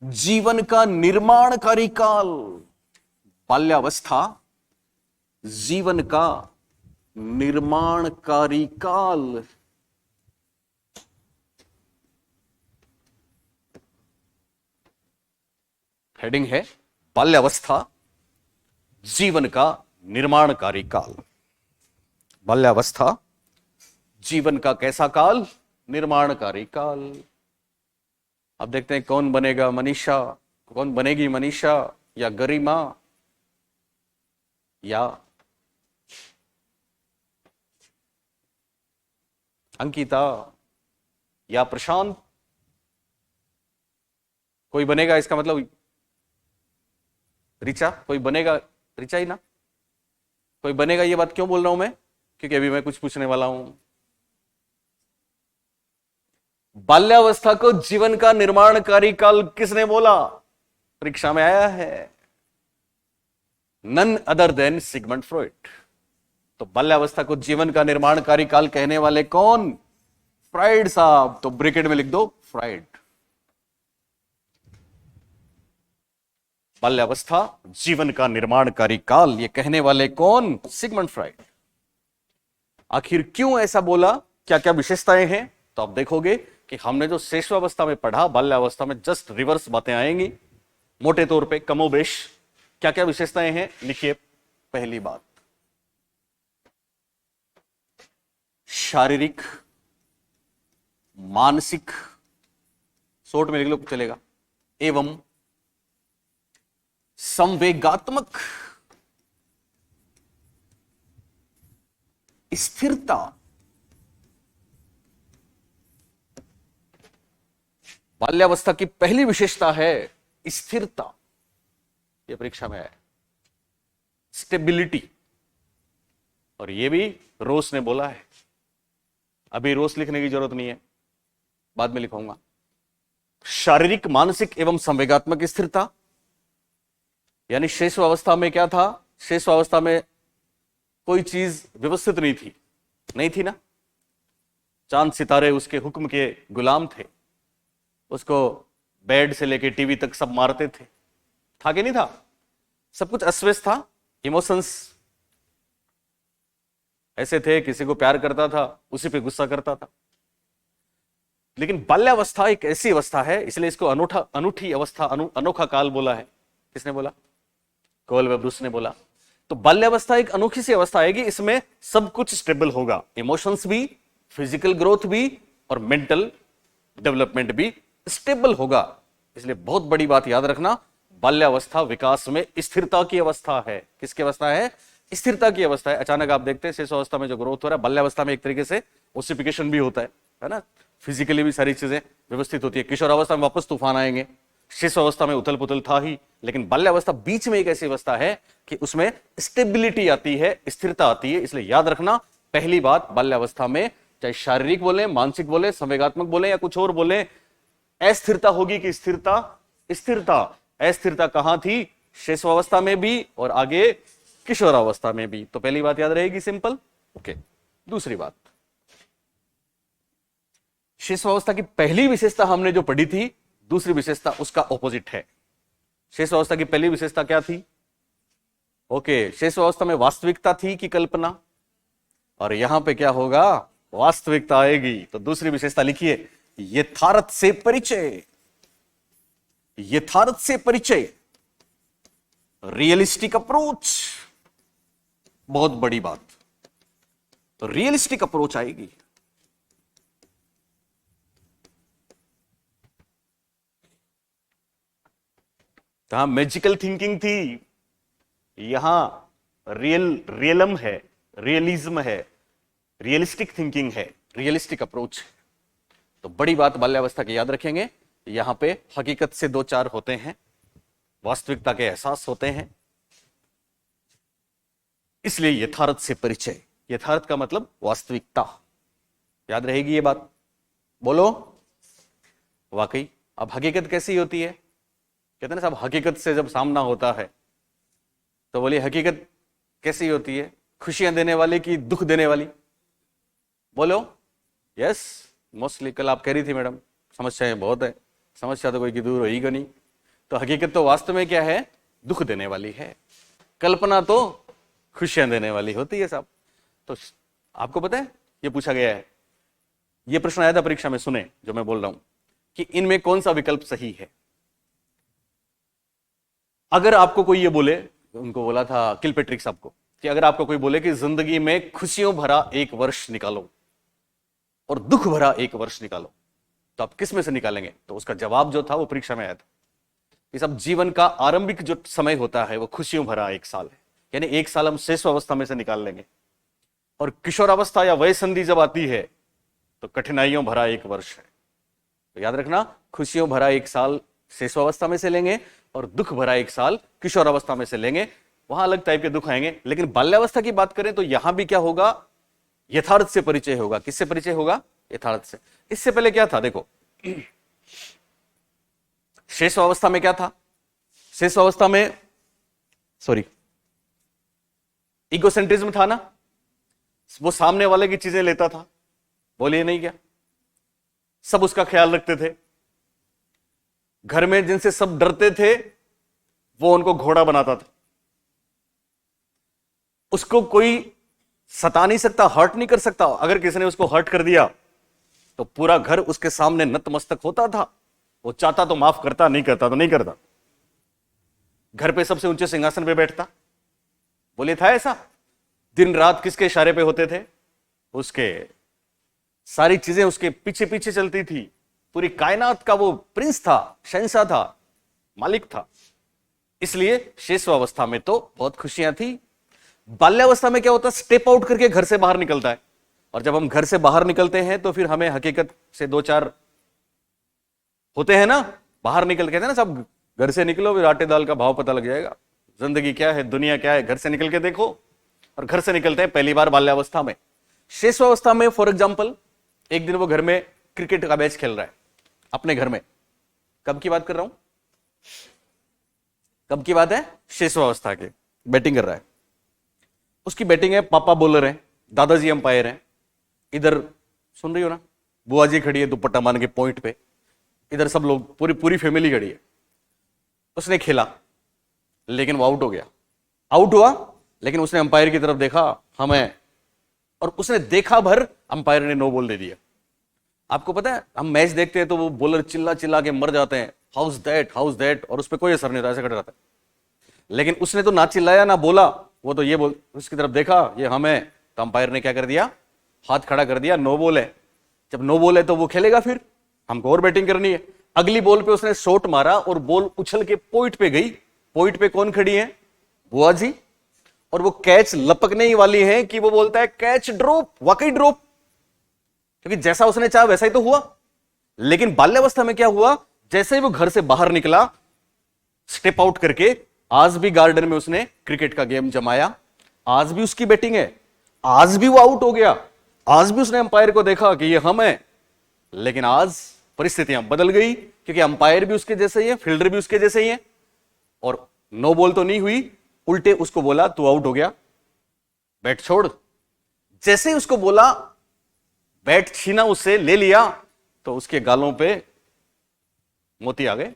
जीवन का निर्माणकारी काल। बाल्यावस्था जीवन का निर्माणकारी काल। हेडिंग है बाल्यावस्था जीवन का निर्माणकारी काल। बाल्यावस्था जीवन का कैसा काल? निर्माणकारी काल। अब देखते हैं कौन बनेगा मनीषा, कौन बनेगी मनीषा, या गरिमा, या अंकिता, या प्रशांत। कोई बनेगा, इसका मतलब रिचा। कोई बनेगा? रिचा ही ना? कोई बनेगा? ये बात क्यों बोल रहा हूं मैं? क्योंकि अभी मैं कुछ पूछने वाला हूं। बाल्यावस्था को जीवन का निर्माणकारी काल किसने बोला? परीक्षा में आया है, none other than Sigmund Freud. तो बाल्यावस्था को जीवन का निर्माणकारी काल कहने वाले कौन? फ्राइड साहब। तो ब्रैकेट में लिख दो फ्राइड। बाल्यावस्था जीवन का निर्माणकारी काल, ये कहने वाले कौन? Sigmund Freud. आखिर क्यों ऐसा बोला? क्या क्या विशेषताएं हैं? तो आप देखोगे कि हमने जो शिशुअवस्था में पढ़ा, बाल्यावस्था में जस्ट रिवर्स बातें आएंगी मोटे तौर पे, कमोबेश। क्या क्या विशेषताएं हैं? लिखिए। पहली बात, शारीरिक, मानसिक, शॉर्ट में लिख लो चलेगा, एवं संवेगात्मक स्थिरता। बाल्यावस्था की पहली विशेषता है स्थिरता। यह परीक्षा में है, स्टेबिलिटी। और यह भी रोस ने बोला है। अभी रोस लिखने की जरूरत नहीं है, बाद में लिखूंगा। शारीरिक, मानसिक एवं संवेगात्मक स्थिरता। यानी शिशुअवस्था में क्या था? शिशुअवस्था में कोई चीज व्यवस्थित नहीं थी ना। चांद सितारे उसके हुक्म के गुलाम थे, उसको बेड से लेके टीवी तक सब मारते थे। था कि नहीं था? सब कुछ अस्त था। इमोशंस ऐसे थे, किसी को प्यार करता था उसी पे गुस्सा करता था। लेकिन बाल्यावस्था एक ऐसी अवस्था है, इसलिए इसको अनूठी अवस्था, अनोखा काल बोला है। किसने बोला? कोल व ब्रूस ने बोला। तो बाल्यावस्था एक अनोखी सी अवस्था आएगी, इसमें सब कुछ स्टेबल होगा, इमोशंस भी, फिजिकल ग्रोथ भी, और मेंटल डेवलपमेंट भी स्टेबल होगा। इसलिए बहुत बड़ी बात याद रखना, बाल्यावस्था विकास में स्थिरता की अवस्था है। किसकी अवस्था है? स्थिरता की अवस्था है। अचानक आप देखते हैं शिशुअवस्था में जो ग्रोथ हो रहा है, बाल्यावस्था में एक तरीके से ओसिफिकेशन भी होता है ना। फिजिकली भी सारी चीजें व्यवस्थित होती है। किशोरावस्था में वापस तूफान आएंगे। शिशुअवस्था में उथल पुथल था ही, लेकिन बाल्यावस्था बीच में एक ऐसी अवस्था है कि उसमें स्टेबिलिटी आती है, स्थिरता आती है। इसलिए याद रखना, पहली बात, बाल्यावस्था में चाहे शारीरिक बोले, मानसिक बोले, संवेगात्मक बोले या कुछ और बोले, अस्थिरता होगी कि स्थिरता? स्थिरता। अस्थिरता कहां थी? शिशुअवस्था में भी और आगे किशोरावस्था में भी। तो पहली बात याद रहेगी, सिंपल। ओके। दूसरी बात, शिशुअवस्था की पहली विशेषता हमने जो पढ़ी थी, दूसरी विशेषता उसका ऑपोजिट है। शिशुअवस्था की पहली विशेषता क्या थी? ओके, शिशुअवस्था में वास्तविकता थी कि कल्पना? और यहां पे क्या होगा? वास्तविकता आएगी। तो दूसरी विशेषता लिखिए, यथार्थ से परिचय। यथार्थ से परिचय, रियलिस्टिक अप्रोच। बहुत बड़ी बात, तो रियलिस्टिक अप्रोच आएगी। जहां मैजिकल थिंकिंग थी, यहां रियलम है, रियलिज्म है, रियलिस्टिक थिंकिंग है, रियलिस्टिक अप्रोच। तो बड़ी बात बाल्यावस्था की याद रखेंगे, यहां पे हकीकत से दो चार होते हैं, वास्तविकता के एहसास होते हैं, इसलिए यथार्थ से परिचय, यथार्थ का मतलब वास्तविकता। याद रहेगी ये बात? बोलो। वाकई। अब हकीकत कैसी होती है? कहते हैं ना साहब, हकीकत से जब सामना होता है तो बोलिए हकीकत कैसी होती है? खुशियां देने वाली कि दुख देने वाली? बोलो। Yes, mostly. कल आप कह रही थी मैडम समस्याएं बहुत है, समस्या तो कोई की दूर होगी नहीं। तो हकीकत तो वास्तव में क्या है? दुख देने वाली है। कल्पना तो खुशियां देने वाली होती है साहब। तो आपको पता है ये पूछा गया है, ये प्रश्न आया था परीक्षा में, सुने जो मैं बोल रहा हूं, कि इनमें कौन सा विकल्प सही है। अगर आपको कोई ये बोले, उनको बोला था किलपेट्रिक साहब को, कि अगर आपको कोई बोले कि जिंदगी में खुशियों भरा एक वर्ष निकालो और दुख भरा एक वर्ष निकालो, तो आप किस में से निकालेंगे? तो उसका जवाब जो था वो परीक्षा में आया था कि सब जीवन का आरंभिक जो समय होता है वो खुशियों भरा एक साल है, यानी एक साल हम शेषावस्था में से निकाल लेंगे। और किशोरावस्था या वय संधि जब आती है तो कठिनाइयों भरा एक वर्ष है। तो याद रखना, खुशियों भरा एक साल शेषावस्था में से लेंगे और दुख भरा एक साल किशोरावस्था में से लेंगे। वहां अलग टाइप के दुख आएंगे। लेकिन बाल्यावस्था की बात करें तो यहां भी क्या होगा? यथार्थ से परिचय होगा। किससे परिचय होगा? यथार्थ से। इससे पहले क्या था देखो, शेषावस्था में क्या था? शेषावस्था में इगोसेंट्रिज्म था ना, वो सामने वाले की चीजें लेता था। बोलिए नहीं क्या? सब उसका ख्याल रखते थे। घर में जिनसे सब डरते थे वो उनको घोड़ा बनाता था। उसको कोई सता नहीं सकता, हर्ट नहीं कर सकता। अगर किसी ने उसको हर्ट कर दिया तो पूरा घर उसके सामने नतमस्तक होता था। वो चाहता तो माफ करता, नहीं करता तो नहीं करता। घर पे सबसे ऊंचे सिंहासन पे बैठता। बोले था ऐसा? दिन रात किसके इशारे पे होते थे? उसके। सारी चीजें उसके पीछे पीछे चलती थी। पूरी कायनात का वो प्रिंस था, शहंशाह था, मालिक था। इसलिए शेषावस्था में तो बहुत खुशियां थी। बाल्यावस्था में क्या होता? स्टेप आउट करके घर से बाहर निकलता है। और जब हम घर से बाहर निकलते हैं तो फिर हमें हकीकत से दो चार होते हैं ना, बाहर निकल के, कहते हैं ना सब, घर से निकलो फिर आटे दाल का भाव पता लग जाएगा। जिंदगी क्या है, दुनिया क्या है, घर से निकल के देखो। और घर से निकलते हैं पहली बार बाल्यावस्था में। शेषावस्था में फॉर एग्जाम्पल एक दिन वो घर में क्रिकेट का मैच खेल रहा है अपने घर में। कब की बात कर रहा हूं? कब की बात है? शेषावस्था के। बैटिंग कर रहा है, उसकी बैटिंग है, पापा बॉलर है, दादाजी अंपायर है। इधर सुन रही हो ना, बुआ जी खड़ी है दुपट्टा मान के पॉइंट पे। इधर सब लोग, पूरी पूरी फैमिली खड़ी है। उसने खेला लेकिन वो आउट हो गया। आउट हुआ लेकिन उसने अंपायर की तरफ देखा, हमें, और उसने देखा भर अंपायर ने नो बॉल दे दिया। आपको पता है हम मैच देखते हैं तो वो बॉलर चिल्ला चिल्ला के मर जाते हैं, हाउस दैट हाउस दैट, और उस पर कोई असर नहीं होता, ऐसे खड़े रहता है। लेकिन उसने तो ना चिल्लाया ना बोला, वो तो ये बोल, उसकी तरफ देखा ये हमें, तो अंपायर ने क्या कर दिया? हाथ खड़ा कर दिया, नो बॉल है। जब नो बॉल है तो वो खेलेगा, फिर हमको और बैटिंग करनी है। अगली बॉल पे उसने शॉट मारा और बॉल उछल के पॉइंट पे गई। पॉइंट पे कौन खड़ी है? बुआ जी। और वो कैच लपकने ही वाली है कि वो बोलता है कैच ड्रॉप। वाकई ड्रॉप, क्योंकि जैसा उसने चाहा वैसा ही तो हुआ। लेकिन बाल्यावस्था में क्या हुआ? जैसे ही वो घर से बाहर निकला स्टेप आउट करके, आज भी गार्डन में उसने क्रिकेट का गेम जमाया, आज भी उसकी बैटिंग है, आज भी वो आउट हो गया, आज भी उसने अंपायर को देखा कि ये हम है। लेकिन आज परिस्थितियां बदल गई, क्योंकि अंपायर भी उसके जैसे ही है, फील्डर भी उसके जैसे ही है, और नो बॉल तो नहीं हुई, उल्टे उसको बोला तू आउट हो गया, बैट छोड़। जैसे ही उसको बोला, बैट छीना उससे, ले लिया, तो उसके गालों पे मोती आ गए।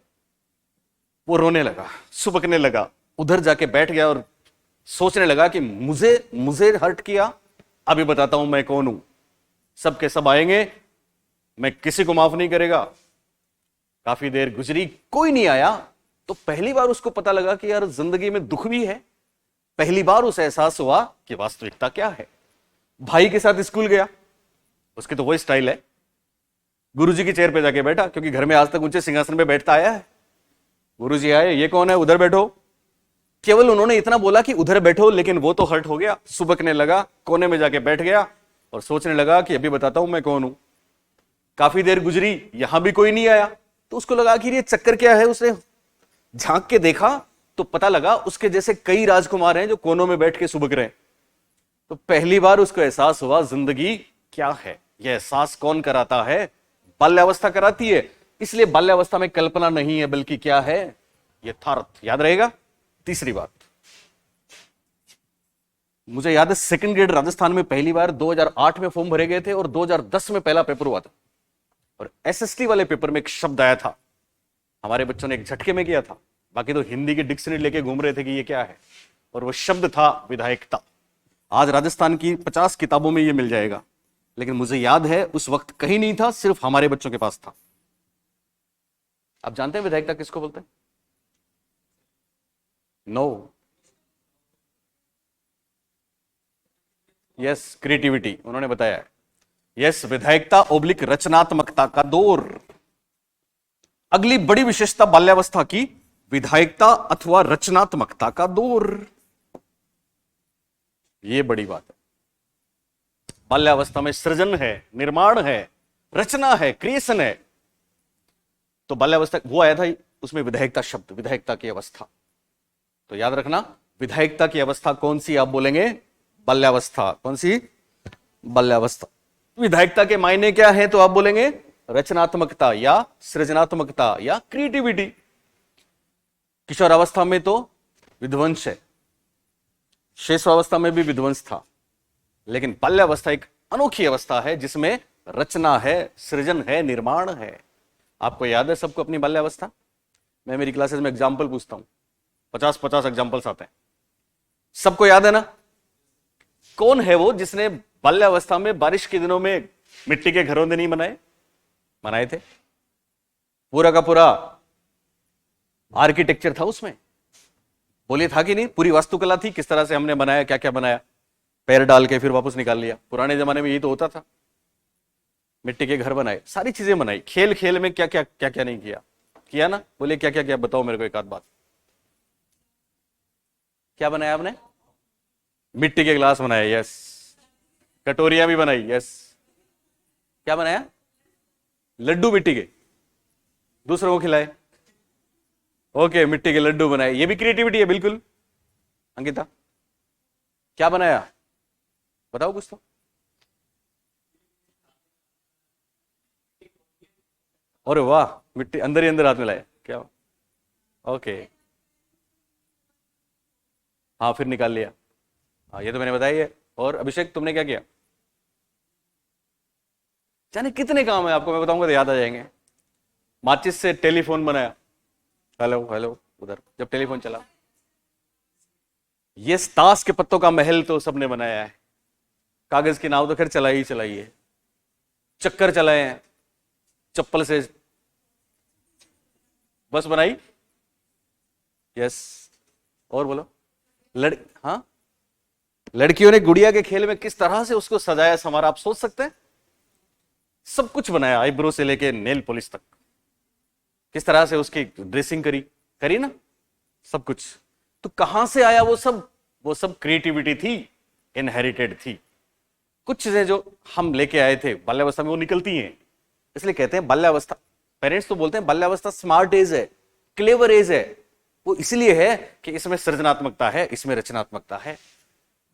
वो रोने लगा, सुबकने लगा, उधर जाके बैठ गया और सोचने लगा कि मुझे हर्ट किया, अभी बताता हूं मैं कौन हूं। सबके सब आएंगे, मैं किसी को माफ नहीं करेगा। काफी देर गुजरी, कोई नहीं आया। तो पहली बार उसको पता लगा कि यार जिंदगी में दुख भी है। पहली बार उसे एहसास हुआ कि वास्तविकता क्या है। भाई के साथ स्कूल गया, उसकी तो वही स्टाइल है, गुरुजी की चेयर पे जाके बैठा, क्योंकि घर में आज तक ऊंचे सिंहासन पे बैठता आया है। गुरुजी आए, ये कौन है, उधर बैठो। केवल उन्होंने इतना बोला कि उधर बैठो, लेकिन वो तो हर्ट हो गया, सुबकने लगा, कोने में जाके बैठ गया और सोचने लगा कि अभी बताता हूं मैं कौन हूं। काफी देर गुजरी, यहां भी कोई नहीं आया, तो उसको लगा कि ये चक्कर क्या है। उसने झांक के देखा तो पता लगा उसके जैसे कई राजकुमार हैं जो कोनों में बैठ के सुबक रहे हैं। तो पहली बार उसको एहसास हुआ जिंदगी क्या है। यह एहसास कौन कराता है? बाल्यावस्था कराती है। इसलिए बाल्यावस्था में कल्पना नहीं है, बल्कि क्या है? यथार्थ। याद रहेगा। तीसरी बात, मुझे याद है सेकंड ग्रेड राजस्थान में पहली बार 2008 में फॉर्म भरे गए थे और 2010 में पहला पेपर हुआ था। और एसएसटी वाले पेपर में एक शब्द आया था, हमारे बच्चों ने एक झटके में किया था, बाकी तो हिंदी की डिक्शनरी लेके घूम रहे थे कि ये क्या है, और वो शब्द था विधायकता। आज राजस्थान की 50 किताबों में ये मिल जाएगा, लेकिन मुझे याद है उस वक्त कहीं नहीं था, सिर्फ हमारे बच्चों के पास था। आप जानते हैं विधायकता किसको बोलते हैं? नो। यस, क्रिएटिविटी, उन्होंने बताया है। यस, विधायकता ओब्लिक रचनात्मकता का दौर। अगली बड़ी विशेषता बाल्यावस्था की, विधायकता अथवा रचनात्मकता का दौर। यह बड़ी बात है। बाल्यावस्था में सृजन है, निर्माण है, रचना है, क्रिएशन है। तो बाल्यावस्था वो आया था, उसमें विधायकता शब्द, विधायकता की अवस्था। तो याद रखना, विधायकता की अवस्था कौन सी? आप बोलेंगे बाल्यावस्था। कौन सी? बाल्यावस्था। विधायकता के मायने क्या है? तो आप बोलेंगे रचनात्मकता या सृजनात्मकता या क्रिएटिविटी। किशोरावस्था में तो विध्वंस है, शेषावस्था में भी विध्वंस था, लेकिन बाल्यावस्था एक अनोखी अवस्था है जिसमें रचना है, सृजन है, निर्माण है। आपको याद है सबको अपनी बाल्यावस्था? मैं मेरी क्लासेस में एग्जाम्पल पूछता हूं, 50-50 एग्जाम्पल्स आते हैं। सबको याद है ना? कौन है वो जिसने बाल्यावस्था में बारिश के दिनों में मिट्टी के घरों ने नहीं बनाए थे? पूरा का पूरा आर्किटेक्चर था उसमें, बोलिए था कि नहीं? पूरी वास्तुकला थी, किस तरह से हमने बनाया, क्या क्या बनाया, पैर डाल के फिर वापस निकाल लिया। पुराने जमाने में यही तो होता था, मिट्टी के घर बनाए, सारी चीजें बनाई। खेल खेल में क्या क्या क्या क्या नहीं किया ना? बोलिए क्या क्या क्या, बताओ मेरे को एक आध बात। क्या बनाया आपने? मिट्टी के गिलास बनाए, यस। कटोरियां भी बनाई, यस। क्या बनाया? लड्डू मिट्टी के, दूसरों को खिलाए। ओके, मिट्टी के लड्डू बनाए, ये भी क्रिएटिविटी है बिल्कुल। अंकिता, क्या बनाया? बताओ कुछ तो। अरे वाह, मिट्टी अंदर ही अंदर हाथ मिलाए, क्या? ओके, हाँ, फिर निकाल लिया। हाँ, ये तो मैंने बताई है। और अभिषेक, तुमने क्या किया? जाने कितने काम है आपको, मैं बताऊंगा तो याद आ जाएंगे। माचिस से टेलीफोन बनाया, हेलो हेलो, उधर जब टेलीफोन चला। ये ताश के पत्तों का महल तो सबने बनाया है। कागज की नाव तो खैर चलाई है। चक्कर चलाए हैं, चप्पल से बस बनाई, यस। और बोलो। हाँ, लड़कियों ने गुड़िया के खेल में किस तरह से उसको सजाया संवारा, आप सोच सकते हैं? सब कुछ बनाया, आईब्रो से लेके नेल पॉलिश तक, किस तरह से उसकी ड्रेसिंग करी ना, सब कुछ। तो कहां से आया वो सब क्रिएटिविटी थी, इनहेरिटेड थी। कुछ चीजें जो हम लेके आए थे बाल्यावस्था में, वो निकलती हैं। इसलिए कहते हैं बाल्यावस्था, पेरेंट्स तो बोलते हैं बाल्यावस्था स्मार्ट एज है, क्लेवर एज है। वो इसलिए है कि इसमें सृजनात्मकता है, इसमें रचनात्मकता है।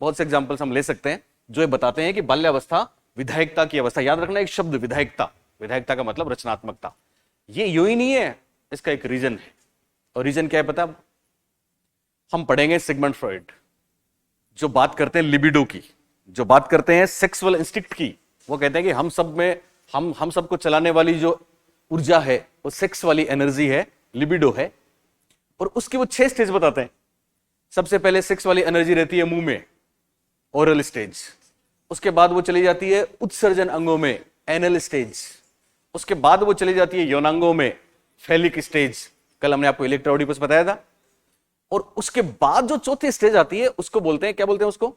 बहुत से एग्जाम्पल्स हम ले सकते हैं जो ये बताते हैं कि बाल्यावस्था विधायकता की अवस्था। याद रखना एक शब्द, विधायकता का मतलब रचनात्मकता। ये यूं ही नहीं है, इसका एक रीजन है। और रीजन क्या है पता? हम पढ़ेंगे सिगमंड फ्रॉइड, जो बात करते हैं लिबिडो की, जो बात करते हैं सेक्सुअल इंस्टिक्ट की। वो कहते हैं कि हम सब में, हम सबको चलाने वाली जो ऊर्जा है वो सेक्स वाली एनर्जी है, लिबिडो है। और उसकी वो 6 स्टेज बताते हैं। सबसे पहले सेक्स वाली एनर्जी रहती है मुंह में, ओरल स्टेज। उसके बाद वो चली जाती है उत्सर्जन अंगों में, एनल स्टेज। उसके बाद वो चली जाती है यौनांगों में, फेलिक स्टेज। कल हमने आपको इलेक्ट्रोडिपस बताया था। और उसके बाद जो चौथी स्टेज आती है उसको बोलते हैं, क्या बोलते हैं उसको?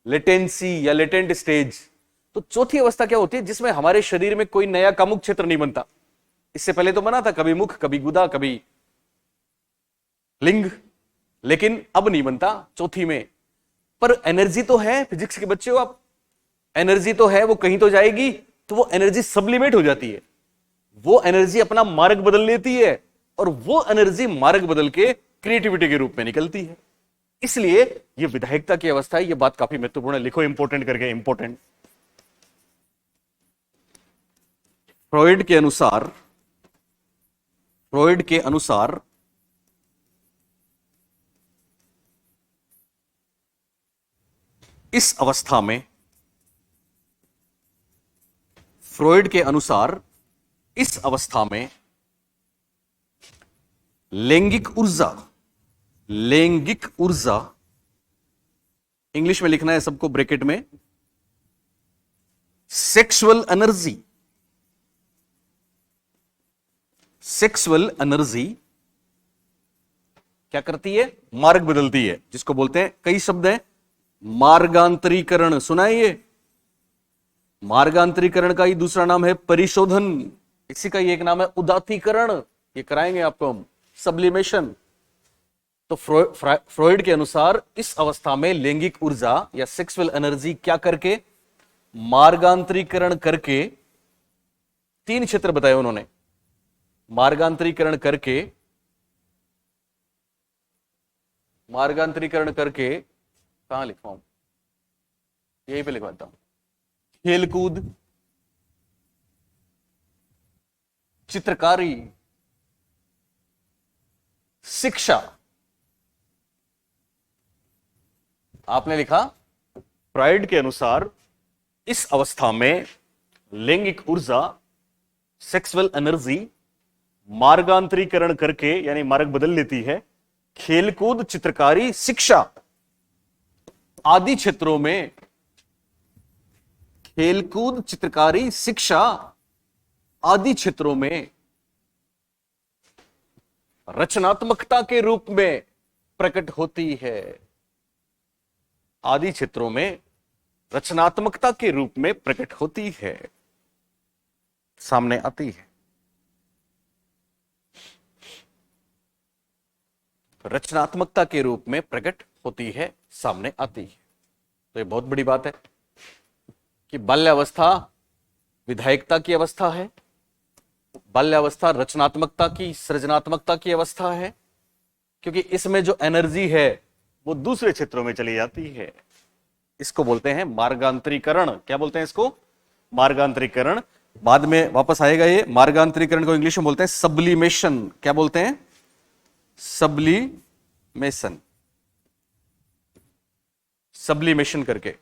लेटेंसी या लेटेंट स्टेज। तो चौथी अवस्था क्या होती है? जिसमें हमारे शरीर में कोई नया कामुक क्षेत्र नहीं बनता। इससे पहले तो बना था, कभी मुख, कभी गुदा, कभी लिंग, लेकिन अब नहीं बनता चौथी में। पर एनर्जी तो है, फिजिक्स के बच्चे हो आप, एनर्जी तो है, वो कहीं तो जाएगी। तो वो एनर्जी सब्लिमेट हो जाती है, वो एनर्जी अपना मार्ग बदल लेती है, और वो एनर्जी मार्ग बदल के क्रिएटिविटी के रूप में निकलती है। इसलिए ये विधायकता की अवस्था है। ये बात काफी महत्वपूर्ण है, लिखो इंपॉर्टेंट करके, इंपॉर्टेंट। फ्रॉइड के अनुसार, फ्रॉइड के अनुसार इस अवस्था में, फ्रॉइड के अनुसार इस अवस्था में लैंगिक ऊर्जा, लैंगिक ऊर्जा, इंग्लिश में लिखना है सबको ब्रैकेट में, सेक्सुअल एनर्जी, सेक्सुअल एनर्जी क्या करती है? मार्ग बदलती है, जिसको बोलते हैं, कई शब्द हैं, मार्गांतरीकरण, सुना है ये? मार्गांतरीकरण का ही दूसरा नाम है परिशोधन, इसी का ही एक नाम है उदात्तीकरण, ये कराएंगे आपको हम, सब्लिमेशन। तो फ्रॉइड के अनुसार इस अवस्था में लैंगिक ऊर्जा या सेक्सुअल एनर्जी क्या करके? मार्गांतरीकरण करके, तीन क्षेत्र बताए उन्होंने, मार्गांतरीकरण करके, मार्गांतरीकरण करके, कहां लिखवाऊं, यहीं पे लिखवाता हूं, खेलकूद, चित्रकारी, शिक्षा। आपने लिखा फ्रॉइड के अनुसार इस अवस्था में लैंगिक ऊर्जा, सेक्सुअल एनर्जी मार्गांतरीकरण करके यानी मार्ग बदल लेती है, खेलकूद, चित्रकारी, शिक्षा आदि क्षेत्रों में, खेलकूद, चित्रकारी, शिक्षा आदि क्षेत्रों में रचनात्मकता के रूप में प्रकट होती है, आदि क्षेत्रों में रचनात्मकता के रूप में प्रकट होती है, सामने आती है। रचनात्मकता के रूप में प्रकट होती है, सामने आती है। तो ये बहुत बड़ी बात है कि बाल्यावस्था विधायकता की अवस्था है, बाल्यावस्था रचनात्मकता की, सृजनात्मकता की अवस्था है, क्योंकि इसमें जो एनर्जी है वो दूसरे क्षेत्रों में चली जाती है। इसको बोलते हैं मार्गांतरीकरण। क्या बोलते हैं इसको? मार्गांतरीकरण। बाद में वापस आएगा ये। मार्गांतरीकरण को इंग्लिश में बोलते हैं सब्लिमेशन। क्या बोलते हैं? सब्लिमेशन, सब्लिमेशन करके,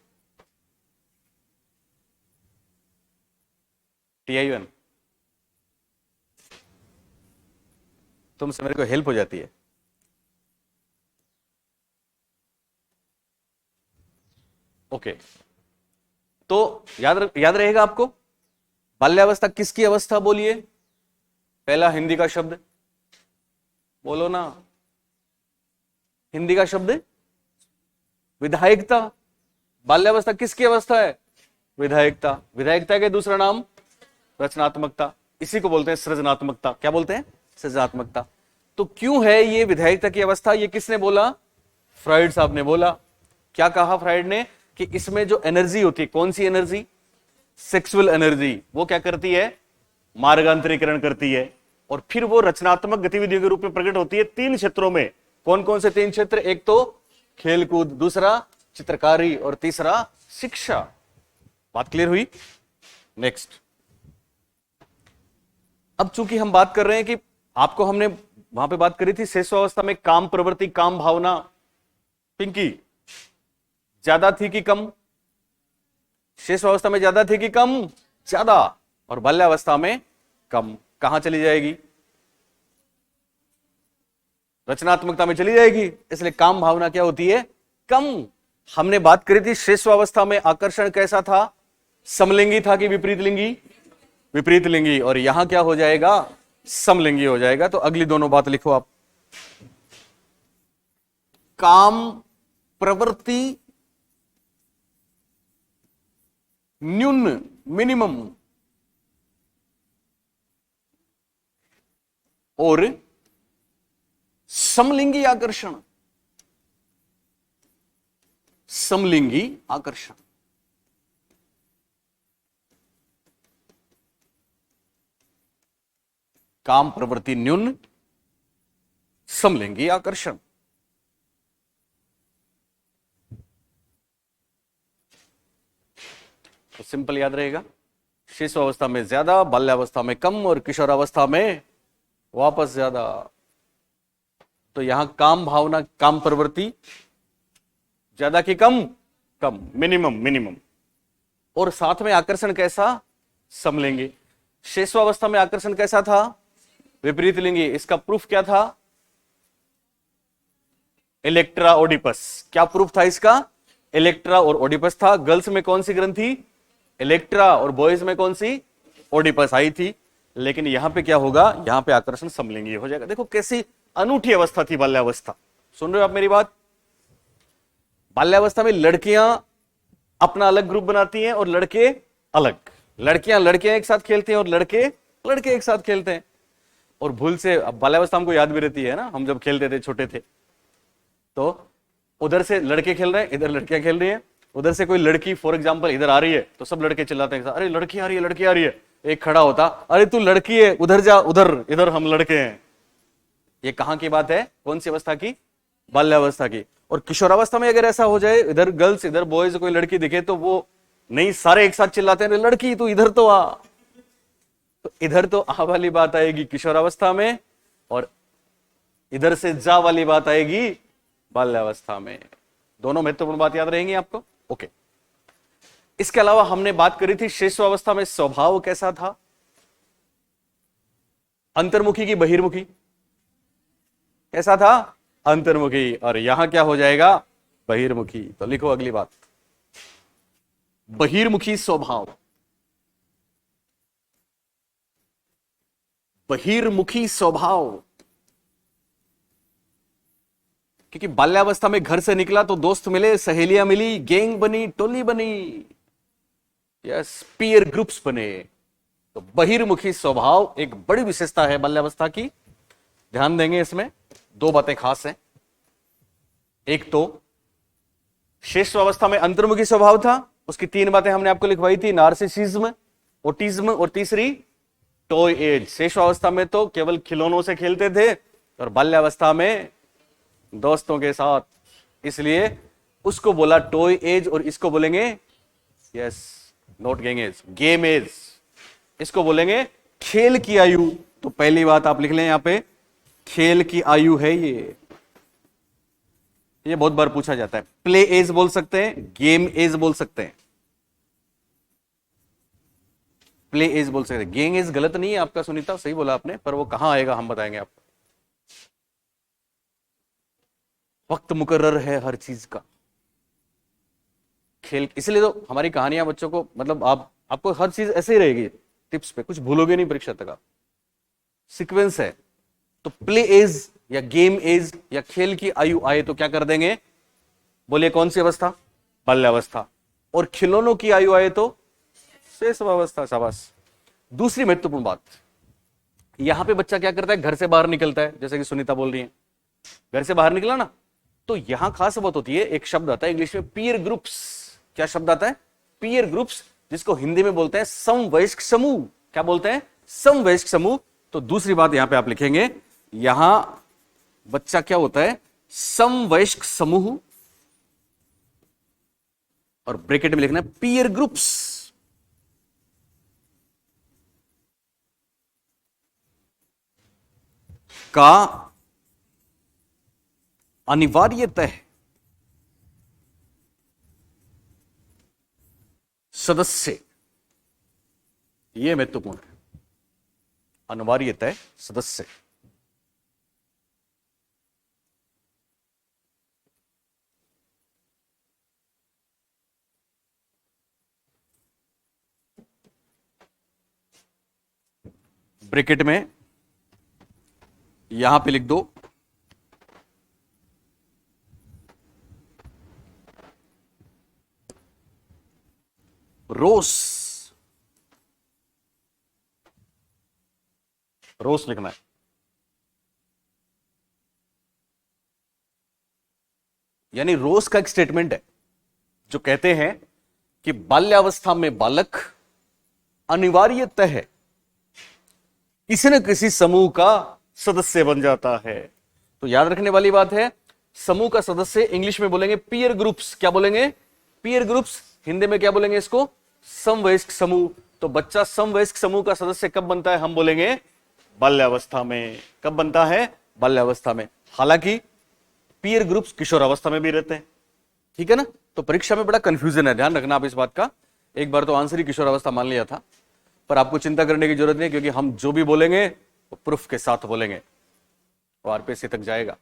TIN। तुमसे मेरे को हेल्प हो जाती है। ओके, तो याद रहेगा आपको, बाल्यावस्था किसकी अवस्था बोलिए? पहला हिंदी का शब्द बोलो ना, हिंदी का शब्द विधायकता। बाल्यावस्था किसकी अवस्था है? विधायकता। विधायकता के दूसरा नाम रचनात्मकता, इसी को बोलते हैं सृजनात्मकता। क्या बोलते हैं? सृजनात्मकता। तो क्यों है ये विधायकता की अवस्था? ये किसने बोला? फ्रॉइड साहब ने बोला। क्या कहा फ्रॉइड ने? कि इसमें जो एनर्जी होती है, कौन सी एनर्जी? Sexual energy. वो क्या करती है? मार्गांतरीकरण करती है, और फिर वो रचनात्मक गतिविधियों के रूप में प्रकट होती है तीन क्षेत्रों में। कौन कौन से तीन क्षेत्र? एक तो खेलकूद, दूसरा चित्रकारी, और तीसरा शिक्षा। बात क्लियर हुई? नेक्स्ट। अब चूंकि हम बात कर रहे हैं कि आपको हमने वहां पे बात करी थी शेषावस्था में काम प्रवृत्ति, काम भावना, पिंकी ज्यादा थी कि कम? शेषावस्था में ज्यादा थी कि कम? ज्यादा। और बाल्यावस्था में कम। कहां चली जाएगी? रचनात्मकता में चली जाएगी। इसलिए काम भावना क्या होती है? कम। हमने बात करी थी शेषावस्था में आकर्षण कैसा था? समलिंगी था कि विपरीत लिंगी? विपरीत लिंगी। और यहां क्या हो जाएगा? समलिंगी हो जाएगा। तो अगली दोनों बात लिखो आप। काम प्रवृत्ति न्यून, मिनिमम, और समलिंगी आकर्षण, समलिंगी आकर्षण। काम प्रवृत्ति न्यून, समलिंगी आकर्षण। तो सिंपल याद रहेगा, शिशुअवस्था में ज्यादा, बाल्यावस्था में कम और किशोरावस्था में वापस ज्यादा। तो यहां काम भावना, काम प्रवृत्ति ज्यादा की कम, कम, मिनिमम मिनिमम। और साथ में आकर्षण कैसा, समलिंगी। शिशुअवस्था में आकर्षण कैसा था, विपरीत लिंगी। इसका प्रूफ क्या था, इलेक्ट्रा ओडिपस। क्या प्रूफ था इसका, इलेक्ट्रा और ओडिपस था। गर्ल्स में कौन सी ग्रंथि, इलेक्ट्रा, और बॉयज में कौन सी, ओडिपस आई थी। लेकिन यहां पे क्या होगा, यहां पे आकर्षण समलिंगी हो जाएगा। देखो कैसी अनूठी अवस्था थी बाल्यावस्था। सुन रहे हो आप मेरी बात। बाल्यावस्था में लड़कियां अपना अलग ग्रुप बनाती हैं और लड़के अलग। लड़कियां एक साथ खेलते हैं और लड़के एक साथ खेलते हैं। और भूल से, अब बाल्यावस्था हमको याद भी रहती है ना, हम जब खेलते थे छोटे थे तो उधर से लड़के खेल रहे हैं, इधर लड़कियां खेल रही हैं। उधर से कोई लड़की फॉर एग्जांपल इधर आ रही है तो सब लड़के चिल्लाते हैं, अरे लड़की आ रही है, लड़की आ रही है। एक खड़ा होता, अरे तू लड़की है, उधर जा, उधर, इधर हम लड़के हैं। ये कहां की बात है, कौन सी अवस्था की, बाल्यावस्था की। और किशोरावस्था में अगर ऐसा हो जाए, इधर गर्ल्स इधर बॉयज, कोई लड़की दिखे तो वो नहीं, सारे एक साथ चिल्लाते हैं, लड़की तू इधर तो आ। तो इधर तो आ वाली बात आएगी किशोरावस्था में, और इधर से जा वाली बात आएगी बाल्यावस्था में। दोनों महत्वपूर्ण बात याद रहेंगी आपको। ओके। इसके अलावा हमने बात करी थी शिशुअवस्था में स्वभाव कैसा था, अंतर्मुखी की बहिर्मुखी, कैसा था, अंतर्मुखी। और यहां क्या हो जाएगा, बहिर्मुखी। तो लिखो अगली बात, बहिर्मुखी स्वभाव। बहिर्मुखी स्वभाव, क्योंकि बाल्यावस्था में घर से निकला तो दोस्त मिले, सहेलियां मिली, गैंग बनी, टोली बनी, यस, पीयर ग्रुप्स बने। तो बहिर्मुखी स्वभाव एक बड़ी विशेषता है बाल्यावस्था की। ध्यान देंगे, इसमें दो बातें खास हैं। एक तो शिशुअवस्था में अंतर्मुखी स्वभाव था, उसकी तीन बातें हमने आपको लिखवाई थी, नार्सिसिज्म, ओटिज्म और तीसरी टॉय एज। शिशुअवस्था में तो केवल खिलौनों से खेलते थे और बाल्यावस्था में दोस्तों के साथ, इसलिए उसको बोला टॉय एज और इसको बोलेंगे, yes, not gang age, game age. इसको बोलेंगे खेल की आयु। तो पहली बात आप लिख लें यहां पे, खेल की आयु है ये बहुत बार पूछा जाता है। प्ले एज बोल सकते हैं, गेम एज बोल सकते हैं, प्ले एज बोल सकते हैं। गेम एज गलत नहीं है आपका सुनीता, सही बोला आपने, पर वो कहां आएगा हम बताएंगे आपको। वक्त मुकर्रर है हर चीज का, खेल, इसलिए तो हमारी कहानियां बच्चों को, मतलब आपको हर चीज ऐसे ही रहेगी, टिप्स पे कुछ भूलोगे नहीं परीक्षा तक आप, सीक्वेंस है। तो प्ले एज या गेम एज या खेल की आयु आए तो क्या कर देंगे, बोलिए कौन सी अवस्था, बाल्यावस्था। और खिलौनों की आयु आए तो शैशवावस्था। शाबाश। दूसरी महत्वपूर्ण बात, यहां पे बच्चा क्या करता है, घर से बाहर निकलता है, जैसे कि सुनीता बोल रही है, घर से बाहर निकला ना, तो यहां खास बात होती है, एक शब्द आता है इंग्लिश में, पीयर ग्रुप्स। क्या शब्द आता है, पीयर ग्रुप्स, जिसको हिंदी में बोलते हैं समवयस्क समूह। क्या बोलते हैं, समवयस्क समूह। तो दूसरी बात यहां पे आप लिखेंगे, यहां बच्चा क्या होता है, समवयस्क समूह, और ब्रैकेट में लिखना है पीयर ग्रुप्स। का अनिवार्यतः सदस्य, यह महत्वपूर्ण है, अनिवार्यतः सदस्य। ब्रैकेट में यहां पे लिख दो, रोस, रोस लिखना है। यानी रोस का एक स्टेटमेंट है जो कहते हैं कि बाल्यावस्था में बालक अनिवार्यतः किसी न किसी समूह का सदस्य बन जाता है। तो याद रखने वाली बात है, समूह का सदस्य इंग्लिश में बोलेंगे पीयर ग्रुप्स। क्या बोलेंगे, पीयर ग्रुप्स। हिंदी में क्या बोलेंगे इसको, समवयस्क समूह। तो बच्चा समवयस्क समूह का सदस्य कब बनता है? हम बोलेंगे बाल्यावस्था में। कब बनता है? बाल्यावस्था में। हालांकि पीयर ग्रुप्स किशोरावस्था में भी रहते हैं, ठीक है ना। तो परीक्षा में बड़ा कंफ्यूजन है, ध्यान रखना आप इस बात का। एक बार तो आंसर ही किशोरावस्था मान लिया था, पर आपको चिंता करने की जरूरत नहीं, क्योंकि हम जो भी बोलेंगे वो प्रूफ के साथ बोलेंगे, वो आरपीएससी तक जाएगा।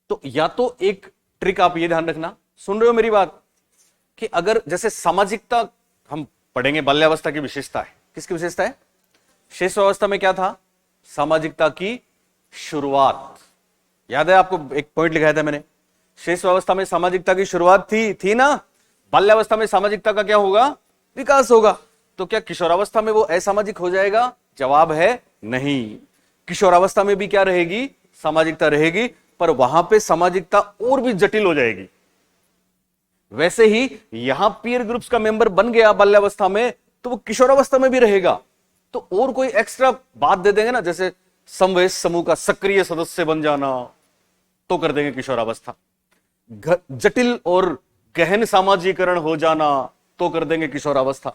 तो या तो एक ट्रिक आप ये ध्यान रखना, सुन रहे हो मेरी बात, कि अगर जैसे सामाजिकता हम पढ़ेंगे, बाल्यावस्था की विशेषता है। किसकी विशेषता है? शिशुअवस्था में क्या था? सामाजिकता की शुरुआत। याद है आपको? एक पॉइंट लिखाया था मैंने, शिशुअवस्था में सामाजिकता की शुरुआत थी ना। बाल्यावस्था में सामाजिकता का क्या होगा? विकास होगा। तो क्या किशोरावस्था में वो असामाजिक हो जाएगा? जवाब है नहीं। किशोरावस्था में भी क्या रहेगी? सामाजिकता रहेगी, पर वहां पे सामाजिकता और भी जटिल हो जाएगी। वैसे ही यहां पीयर ग्रुप्स का मेंबर बन गया बाल्यावस्था में, तो वो किशोरावस्था में भी रहेगा। तो और कोई एक्स्ट्रा बात दे देंगे ना, जैसे समवयस्क समूह का सक्रिय सदस्य बन जाना, तो कर देंगे किशोरावस्था। जटिल और गहन सामाजिकरण हो जाना, तो कर देंगे किशोरावस्था।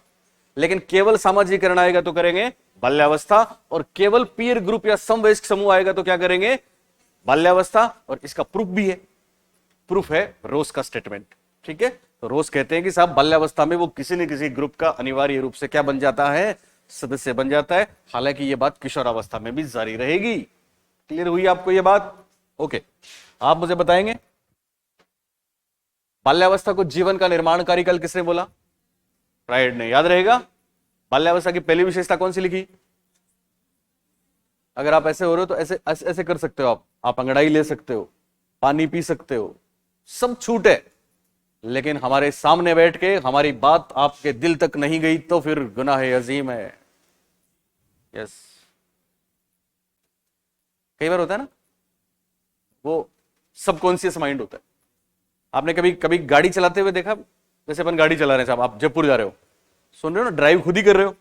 लेकिन केवल सामाजिकरण आएगा तो करेंगे बाल्यावस्था, और केवल पीयर ग्रुप या समवयस्क समूह आएगा तो क्या करेंगे? बाल्यावस्था। और इसका प्रूफ भी है, प्रूफ है रोज का स्टेटमेंट, ठीक है। तो रोज कहते हैं कि साहब बाल्यावस्था में वो किसी न किसी ग्रुप का अनिवार्य रूप से क्या बन जाता है? सदस्य बन जाता है। हालांकि ये बात किशोरावस्था में भी जारी रहेगी। क्लियर हुई आपको ये बात? ओके, आप मुझे बताएंगे बाल्यावस्था को जीवन का निर्माणकारी कल किसने बोला? फ्रायड ने। याद रहेगा? बाल्यावस्था की पहली विशेषता कौन सी लिखी? अगर आप ऐसे हो रहे हो तो ऐसे ऐसे कर सकते हो, आप अंगड़ाई ले सकते हो, पानी पी सकते हो, सब छूट है। लेकिन हमारे सामने बैठ के हमारी बात आपके दिल तक नहीं गई तो फिर गुनाह अजीम है। यस, कई बार होता है ना, वो सबकॉन्शियस माइंड होता है। आपने कभी कभी गाड़ी चलाते हुए देखा? जैसे अपन गाड़ी चला रहे हैं साहब, आप जयपुर जा रहे हो, सुन रहे हो ना, ड्राइव खुद ही कर रहे हो,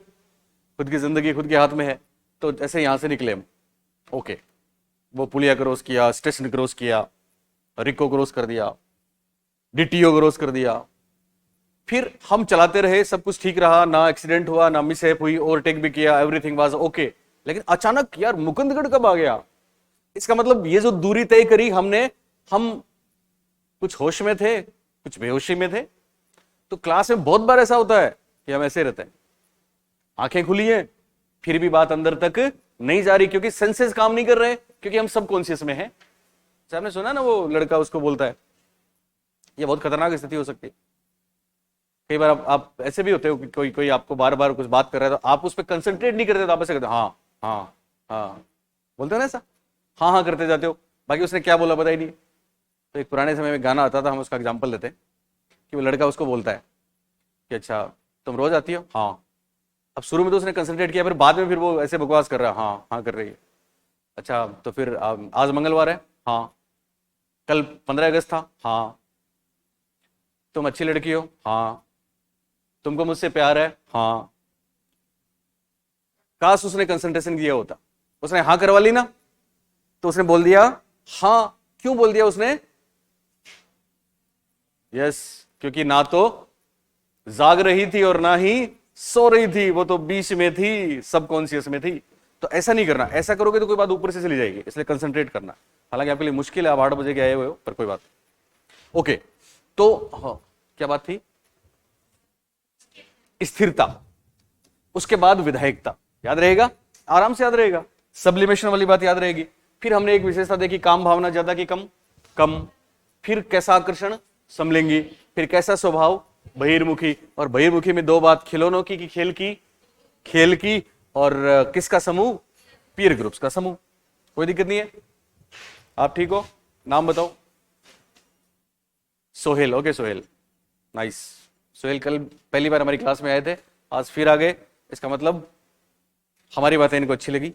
खुद की जिंदगी खुद के हाथ में है। तो जैसे यहां से निकले हम, ओके, वो पुलिया क्रॉस किया, स्टेशन क्रॉस किया, रिको क्रॉस कर दिया, डीटीओ क्रॉस कर दिया, फिर हम चलाते रहे, सब कुछ ठीक रहा, ना एक्सीडेंट हुआ, ना मिसहैप हुई, ओवरटेक भी किया, एवरीथिंग वाज ओके। लेकिन अचानक यार मुकुंदगढ़ कब आ गया? इसका मतलब ये जो दूरी तय करी हमने, हम कुछ होश में थे, कुछ बेहोशी में थे। तो क्लास में बहुत बार ऐसा होता है कि हम ऐसे रहते हैं, आंखें खुली हैं, फिर भी बात अंदर तक नहीं जा रही, क्योंकि सेंसेस काम नहीं कर रहे, क्योंकि हम सबकॉन्शियस में हैं। आपने सुना ना, वो लड़का उसको बोलता है, ये बहुत खतरनाक स्थिति हो सकती है। कई बार आप ऐसे भी होते हो कि कोई आपको बार बार कुछ बात कर रहा है, तो आप उस पर कंसंट्रेट नहीं करते, तो आप ऐसे करते हो, हाँ हाँ हाँ, बोलते हो ना ऐसा, हाँ हाँ करते जाते हो, बाकी उसने क्या बोला पता ही नहीं। तो एक पुराने समय में गाना आता था, हम उसका एग्जाम्पल लेते हैं कि वो लड़का उसको बोलता है कि अच्छा तुम रोज आती हो? हाँ। अब शुरू में तो उसने कंसंट्रेट किया, फिर बाद में फिर वो ऐसे बकवास कर रहा है, हाँ हाँ कर रही है। अच्छा तो फिर आज मंगलवार है? हाँ। कल 15 अगस्त था? हाँ। तुम अच्छी लड़की हो? हाँ। तुमको मुझसे प्यार है? हाँ। काश उसने कंसंट्रेशन किया होता, उसने हाँ करवा ली ना, तो उसने बोल दिया हाँ। क्यों बोल दिया उसने? यस, क्योंकि ना तो जाग रही थी और ना ही सो रही थी, वो तो बीच में थी, सबकॉन्शियस में थी। तो ऐसा नहीं करना, ऐसा करोगे तो कोई बात ऊपर से चली जाएगी, इसलिए कंसंट्रेट करना। हालांकि आपके लिए मुश्किल है, आप 8 बजे के आए हुए हो, पर कोई बात। ओके, तो हाँ, क्या बात थी? स्थिरता, उसके बाद विधायकता। याद रहेगा? आराम से याद रहेगा, सब्लिमेशन वाली बात याद रहेगी। फिर हमने एक विशेषता देखी, काम भावना ज्यादा की कम? कम। फिर कैसा आकर्षण? समलिंगी। फिर कैसा स्वभाव? बहिर्मुखी। और बहिर्मुखी में दो बात, खिलौनों की खेल की? खेल की। और किसका समूह? पीयर ग्रुप्स का समूह। कोई दिक्कत नहीं है? आप ठीक हो? नाम बताओ। सोहेल। Okay Sohail, nice. सोहेल कल पहली बार हमारी क्लास में आए थे, आज फिर आ गए, इसका मतलब हमारी बातें इनको अच्छी लगी।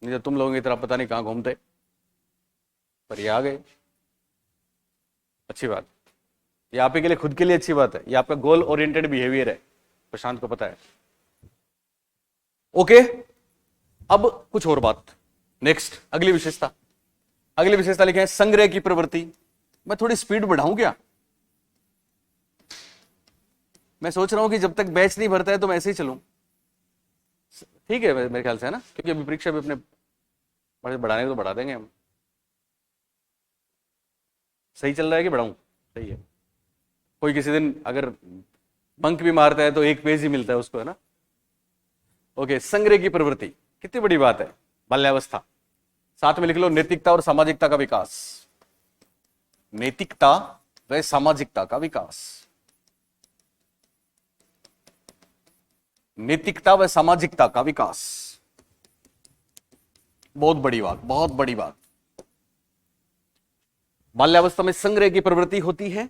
नहीं तो तुम लोगों की तरह पता नहीं कहां घूमते, पर ये आ गए, अच्छी बात। ये आप ही के लिए, खुद के लिए अच्छी बात है, ये आपका गोल ओरिएंटेड बिहेवियर है, प्रशांत को पता है। ओके, अब कुछ और बात। नेक्स्ट, अगली विशेषता। अगली विशेषता लिखे हैं संग्रह की प्रवृत्ति। मैं थोड़ी स्पीड बढ़ाऊं क्या? मैं सोच रहा हूं कि जब तक बैच नहीं भरता है तो मैं ऐसे ही चलूं, ठीक है मेरे ख्याल से, है ना, क्योंकि अभी परीक्षा भी अपने बढ़ाने तो बढ़ा देंगे हम। सही चल रहा है कि बढ़ाऊं? सही है। कोई किसी दिन अगर बंक भी मारता है तो एक पेज ही मिलता है उसको, है ना। ओके, संग्रह की प्रवृत्ति कितनी बड़ी बात है। बाल्यावस्था, साथ में लिख लो नैतिकता और सामाजिकता का विकास। नैतिकता व सामाजिकता का विकास। नैतिकता व सामाजिकता का विकास, बहुत बड़ी बात, बहुत बड़ी बात। बाल्यावस्था में संग्रह की प्रवृत्ति होती है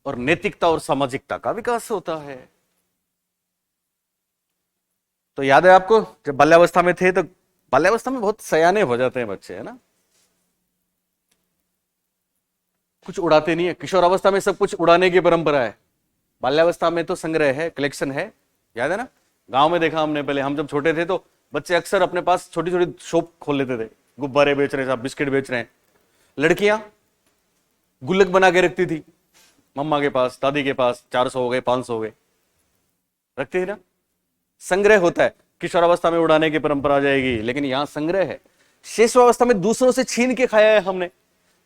और नैतिकता और सामाजिकता का विकास होता है। तो याद है आपको, जब बाल्यावस्था में थे तो बाल्यावस्था में बहुत सयाने हो जाते हैं बच्चे, है ना, कुछ उड़ाते नहीं है। किशोरावस्था में सब कुछ उड़ाने की परंपरा है, बाल्यावस्था में तो संग्रह है, कलेक्शन है। याद है ना, गांव में देखा हमने, पहले हम जब छोटे थे तो बच्चे अक्सर अपने पास छोटी छोटी शॉप खोल लेते थे, गुब्बारे बेच रहे हैं, बिस्किट बेच रहे हैं। लड़कियां गुल्लक बना के रखती थी, मम्मा के पास, दादी के पास, 400 हो गए, 500 हो गए, रखती थी ना। संग्रह होता है, किशोरावस्था में उड़ाने की परंपरा आ जाएगी, लेकिन यहां संग्रह है। शेषावस्था में दूसरों से छीन के खाया है हमने।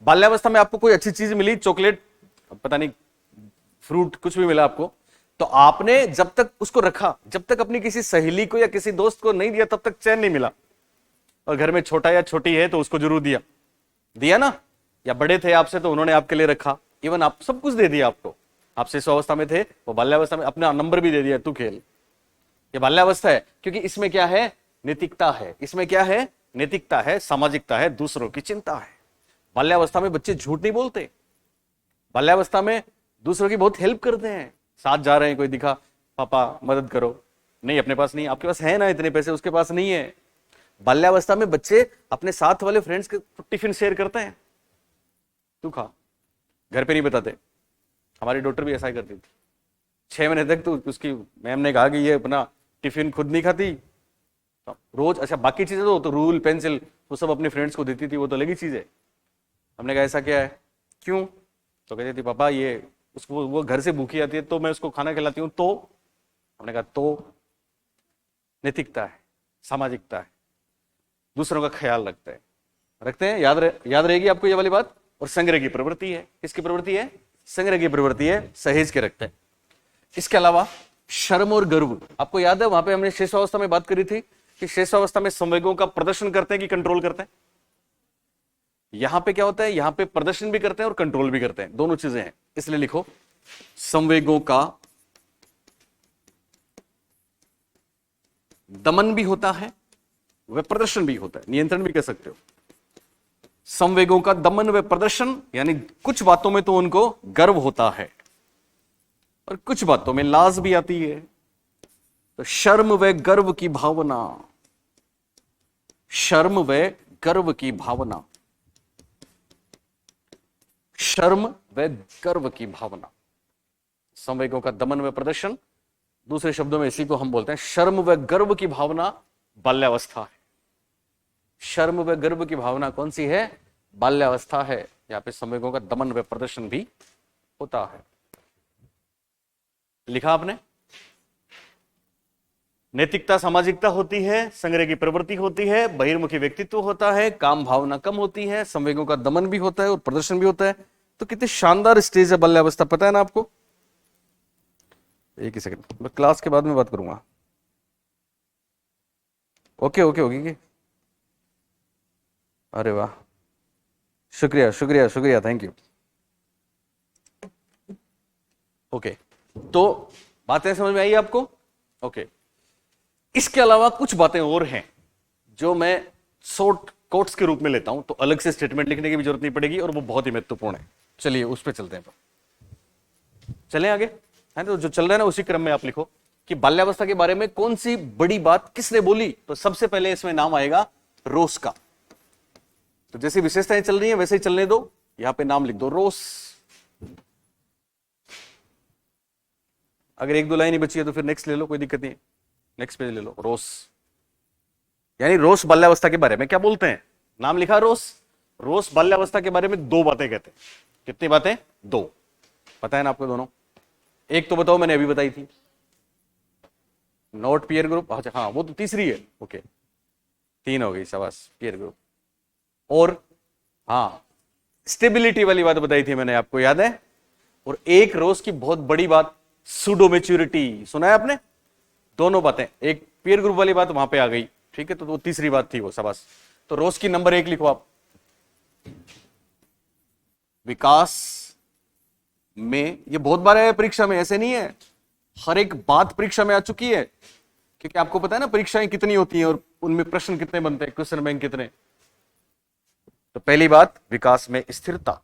बाल्यावस्था में आपको कोई अच्छी चीज मिली, चॉकलेट, पता नहीं, फ्रूट, कुछ भी मिला आपको, तो आपने जब तक उसको रखा, जब तक अपनी किसी सहेली को या किसी दोस्त को नहीं दिया तब तक चैन नहीं मिला। और घर में छोटा या छोटी है तो उसको जरूर दिया, दिया ना, या बड़े थे आपसे तो उन्होंने आपके लिए रखा, इवन आप सब कुछ दे दिया आपको। आप शिशुअवस्था में थे, वो बाल्यावस्था में अपना नंबर भी दे दिया, तू खेल। ये बाल्यावस्था है, क्योंकि इसमें क्या है, नैतिकता है। इसमें क्या है, नैतिकता है, सामाजिकता है, दूसरों की चिंता है। बाल्यावस्था में बच्चे झूठ नहीं बोलते, बाल्यावस्था में दूसरों की बहुत हेल्प करते हैं। साथ जा रहे हैं, कोई दिखा, पापा मदद करो, नहीं अपने पास नहीं, आपके पास है ना इतने पैसे, उसके पास नहीं है। बाल्यावस्था में बच्चे अपने साथ वाले फ्रेंड्स के टिफिन शेयर करते हैं, तू खा, घर पे नहीं बताते। हमारी डॉक्टर भी ऐसा ही करती थी, 6 महीने तक तो उसकी मैम ने कहा कि ये अपना टिफिन खुद नहीं खाती रोज। अच्छा, बाकी चीजें तो रूल पेंसिल वो सब अपने फ्रेंड्स को देती थी, वो तो अलग ही चीज है। हमने कहा ऐसा क्या है, क्यों, तो कहती थी पापा ये उसको, वो घर से भूखी आती है तो मैं उसको खाना खिलाती हूँ। तो हमने कहा तो नैतिकता है, सामाजिकता है, दूसरों का ख्याल रखते हैं। याद रहेगी आपको ये वाली बात। और संग्रह की प्रवृत्ति है, किसकी प्रवृत्ति है, संग्रह की प्रवृत्ति है, सहेज के रखते हैं। इसके अलावा शर्म और गर्व, आपको याद है वहां पे हमने शेषावस्था में बात करी थी कि शेषावस्था में संवेगों का प्रदर्शन करते हैं कि कंट्रोल करते हैं। यहां पे क्या होता है, यहां पे प्रदर्शन भी करते हैं और कंट्रोल भी करते हैं, दोनों चीजें हैं। इसलिए लिखो संवेगों का दमन भी होता है, वह प्रदर्शन भी होता है, नियंत्रण भी कह सकते हो। संवेगों का दमन व प्रदर्शन, यानी कुछ बातों में तो उनको गर्व होता है और कुछ बातों में लाज भी आती है। तो शर्म व गर्व की भावना, शर्म व गर्व की भावना, शर्म व गर्व की भावना, संवेगों का दमन व प्रदर्शन, दूसरे शब्दों में इसी को हम बोलते हैं शर्म व गर्व की भावना, बाल्यावस्था है। शर्म व गर्व की भावना कौन सी है, बाल्यावस्था है। यहां पे संवेगों का दमन व प्रदर्शन भी होता है। लिखा आपने, नैतिकता सामाजिकता होती है, संग्रह की प्रवृत्ति होती है, बहिर्मुखी व्यक्तित्व होता है, काम भावना कम होती है, संवेगों का दमन भी होता है और प्रदर्शन भी होता है। तो कितनी शानदार स्टेज है बाल्यावस्था, पता है ना आपको। एक ही सेकंड, मैं क्लास के बाद में बात करूंगा। ओके ओके ओके, अरे वाह, शुक्रिया शुक्रिया शुक्रिया, थैंक यू। ओके, तो बातें समझ में आई आपको। ओके, इसके अलावा कुछ बातें और हैं जो मैं शॉर्ट कोट्स के रूप में लेता हूं, तो अलग से स्टेटमेंट लिखने की भी जरूरत नहीं पड़ेगी और वो बहुत ही महत्वपूर्ण है। चलिए उस पर चलते हैं, चलें आगे, है तो जो चल रहा है ना उसी क्रम में आप लिखो कि बाल्यावस्था के बारे में कौन सी बड़ी बात किसने बोली। तो सबसे पहले इसमें नाम आएगा रोस का। तो जैसी विशेषताएं चल रही हैं वैसे ही चलने दो, यहां पे नाम लिख दो रोस। अगर एक दो लाइन ही बची है तो फिर नेक्स्ट ले लो, कोई दिक्कत नहीं है, नेक्स्ट पेज ले लो। रोस यानी रोस बाल्यावस्था के बारे में क्या बोलते हैं, नाम लिखा रोस। रोस बाल्यावस्था के बारे में दो बातें कहते हैं। कितनी बातें, दो, पता है ना आपको दोनों। एक तो बताओ, मैंने अभी बताई थी, नॉट पीयर ग्रुप। अच्छा हाँ, वो तो तीसरी है। ओके, 3 हो गई, शाबाश, पीयर ग्रुप। और हाँ, स्टेबिलिटी वाली बात बताई थी मैंने, आपको याद है। और एक रोज की बहुत बड़ी बात, सूडो मैच्योरिटी, सुना है आपने। दोनों बातें, एक पीयर ग्रुप वाली बात वहां पे आ गई, ठीक है, तो वो तीसरी बात थी वो, शाबाश। तो रोज की नंबर 1 लिखो आप। विकास में, ये बहुत बार है परीक्षा में, ऐसे नहीं है, हर एक बात परीक्षा में आ चुकी है, क्योंकि आपको पता है ना परीक्षाएं कितनी होती हैं और उनमें प्रश्न कितने बनते हैं, क्वेश्चन बैंक कितने। तो पहली बात, विकास में स्थिरता।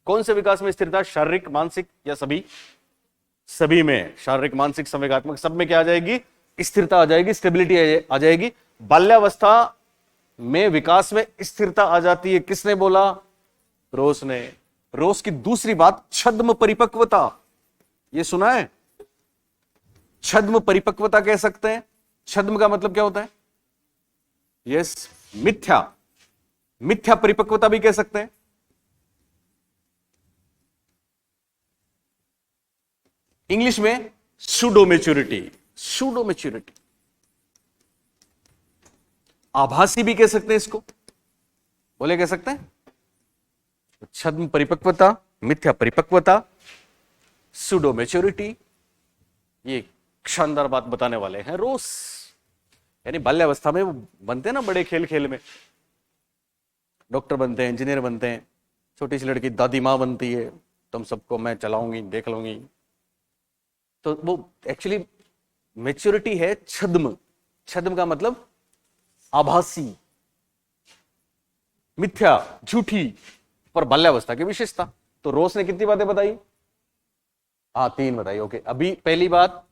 कौन से विकास में स्थिरता? शारीरिक, मानसिक या सभी? सभी में, शारीरिक, मानसिक, संवेगात्मक, सब में क्या आ जाएगी? स्थिरता आ जाएगी, स्टेबिलिटी आ जाएगी। बाल्यावस्था में विकास में स्थिरता आ जाती है, किसने बोला? रोस ने। रोस की दूसरी बात, छद्म परिपक्वता, ये सुना है? छद्म परिपक्वता कह सकते हैं। छद्म का मतलब क्या होता है? यस, मिथ्या। मिथ्या परिपक्वता भी कह सकते हैं। इंग्लिश में सूडो मैच्योरिटी। सूडो मैच्योरिटी, आभासी भी कह सकते हैं इसको, बोले कह सकते हैं। छद्म परिपक्वता, मिथ्या परिपक्वता, सूडो मैच्योरिटी, ये शानदार बात बताने वाले हैं रोस। यानी बाल्यावस्था में वो बनते हैं ना बड़े खेल खेल में, डॉक्टर बनते हैं, इंजीनियर बनते हैं, छोटी सी लड़की दादी माँ बनती है, तुम सबको मैं चलाऊंगी, देख लूंगी। तो वो एक्चुअली मैच्योरिटी है छद्म। छद्म का मतलब आभासी, मिथ्या, झूठी, पर बाल्यावस्था की विशेषता। तो रोस ने कितनी बातें बताई? हाँ, 3 बताई। ओके, अभी पहली बात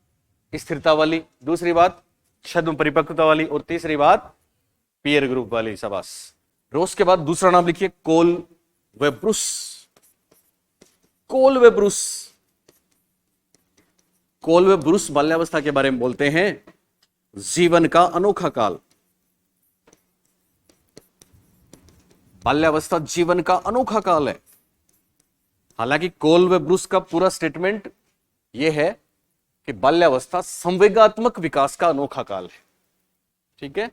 स्थिरता वाली, दूसरी बात छद्म परिपक्वता वाली, और तीसरी बात पीयर ग्रुप वाली। शाबाश। रोस के बाद दूसरा नाम लिखिए, कोल वेब्रुस। कोल वेब्रुस। कोल वेब्रुस बाल्यावस्था के बारे में बोलते हैं, जीवन का अनोखा काल। बाल्यावस्था जीवन का अनोखा काल है। हालांकि कोल वेब्रुस का पूरा स्टेटमेंट यह है कि बाल्यावस्था संवेगात्मक विकास का अनोखा काल है। ठीक है,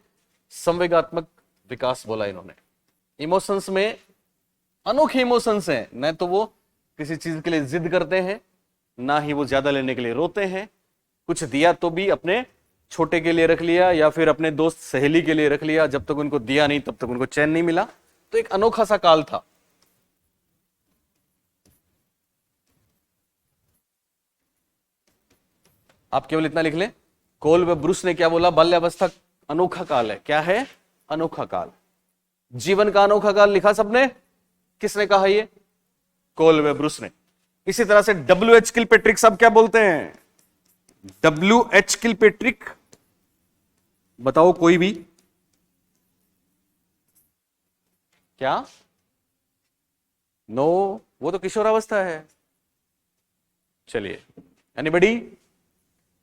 संवेगात्मक विकास बोला इन्होंने। इमोशंस में अनोखे इमोशंस हैं, न तो वो किसी चीज के लिए जिद करते हैं, ना ही वो ज्यादा लेने के लिए रोते हैं। कुछ दिया तो भी अपने छोटे के लिए रख लिया, या फिर अपने दोस्त सहेली के लिए रख लिया, जब तक उनको दिया नहीं तब तक उनको चैन नहीं मिला। तो एक अनोखा सा काल था। आप केवल इतना लिख लें, कोल व ब्रूस ने क्या बोला? बाल्यावस्था अनोखा काल है। क्या है? अनोखा काल, जीवन का अनोखा काल। लिखा सबने? किसने कहा ये? कोल व ब्रूस ने। इसी तरह से WH किलपेट्रिक सब क्या बोलते हैं? WH किलपेट्रिक, बताओ कोई भी। क्या? नो, वो तो किशोरावस्था है। चलिए, एनीबडी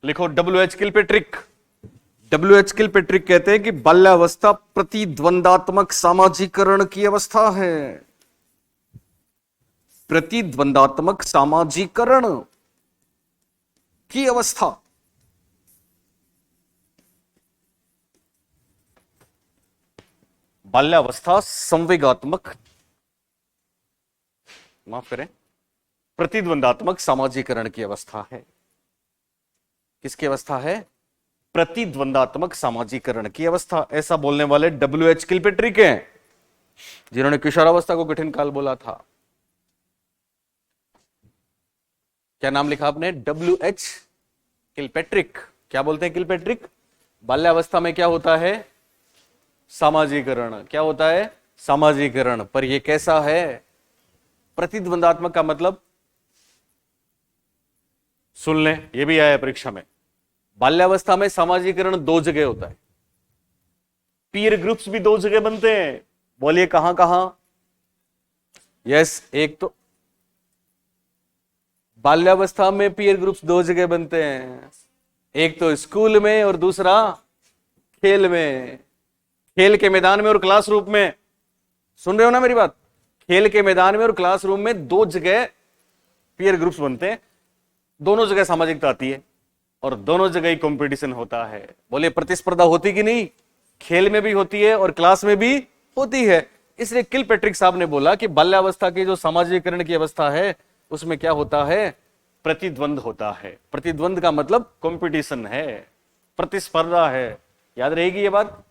लिखो WH किलपेट्रिक। WH किलपेट्रिक कहते हैं कि बाल्यावस्था प्रतिद्वंदात्मक सामाजिकरण की अवस्था है। प्रतिद्वंदात्मक सामाजिकरण की अवस्था। बाल्यावस्था संवेगात्मक, माफ करें, प्रतिद्वंदात्मक सामाजिकरण की अवस्था है। किसकी अवस्था है? प्रतिद्वंदात्मक सामाजिकरण की अवस्था। ऐसा बोलने वाले WH किलपेट्रिक हैं, जिन्होंने किशोरावस्था को कठिन काल बोला था। क्या नाम लिखा आपने? WH किलपेट्रिक। क्या बोलते हैं किलपेट्रिक? बाल्यावस्था में क्या होता है? सामाजिकरण। क्या होता है? सामाजिकरण। पर यह कैसा है? प्रतिद्वंदात्मक का मतलब सुन लें, यह भी आया परीक्षा में। बाल्यावस्था में सामाजिकरण 2 जगह होता है। पीयर ग्रुप्स भी 2 जगह बनते हैं। बोलिए कहां कहां? यस, एक तो बाल्यावस्था में पीयर ग्रुप्स 2 जगह बनते हैं, एक तो स्कूल में और दूसरा खेल में। खेल के मैदान में और क्लासरूम में। सुन रहे हो ना मेरी बात? खेल के मैदान में और क्लासरूम में 2 जगह पीयर ग्रुप्स बनते हैं। दोनों जगह सामाजिकता आती है और दोनों जगह ही कंपटीशन होता है। बोले प्रतिस्पर्धा होती कि नहीं? खेल में भी होती है और क्लास में भी होती है। इसलिए किलपैट्रिक साहब ने बोला कि बाल्यावस्था की जो सामाजिकरण की अवस्था है उसमें क्या होता है? प्रतिद्वंद होता है। प्रतिद्वंद का मतलब कंपटीशन है, प्रतिस्पर्धा है। याद रहेगी ये बात?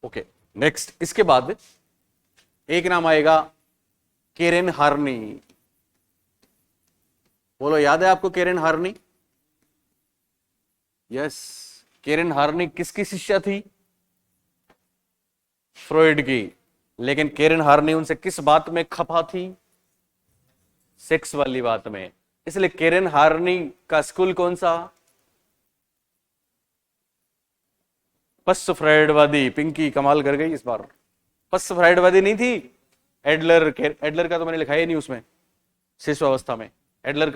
ओके, नेक्स्ट इसके बाद एक नाम आएगा केरेन हार्नी। बोलो, याद है आपको केरेन हार्नी? यस, केरेन हार्नी किसकी शिष्या थी? फ्रॉइड की। लेकिन केरेन हार्नी उनसे किस बात में खफा थी? सेक्स वाली बात में। इसलिए केरेन हार्नी का स्कूल कौन सा? पश्च फ्राइडवादी। पिंकी कमाल कर गई इस बार। पश्च फ्राइडवादी नहीं थी। एडलर का तो मैंने लिखा ही नहीं उसमें। शिशुअवस्था में एडलर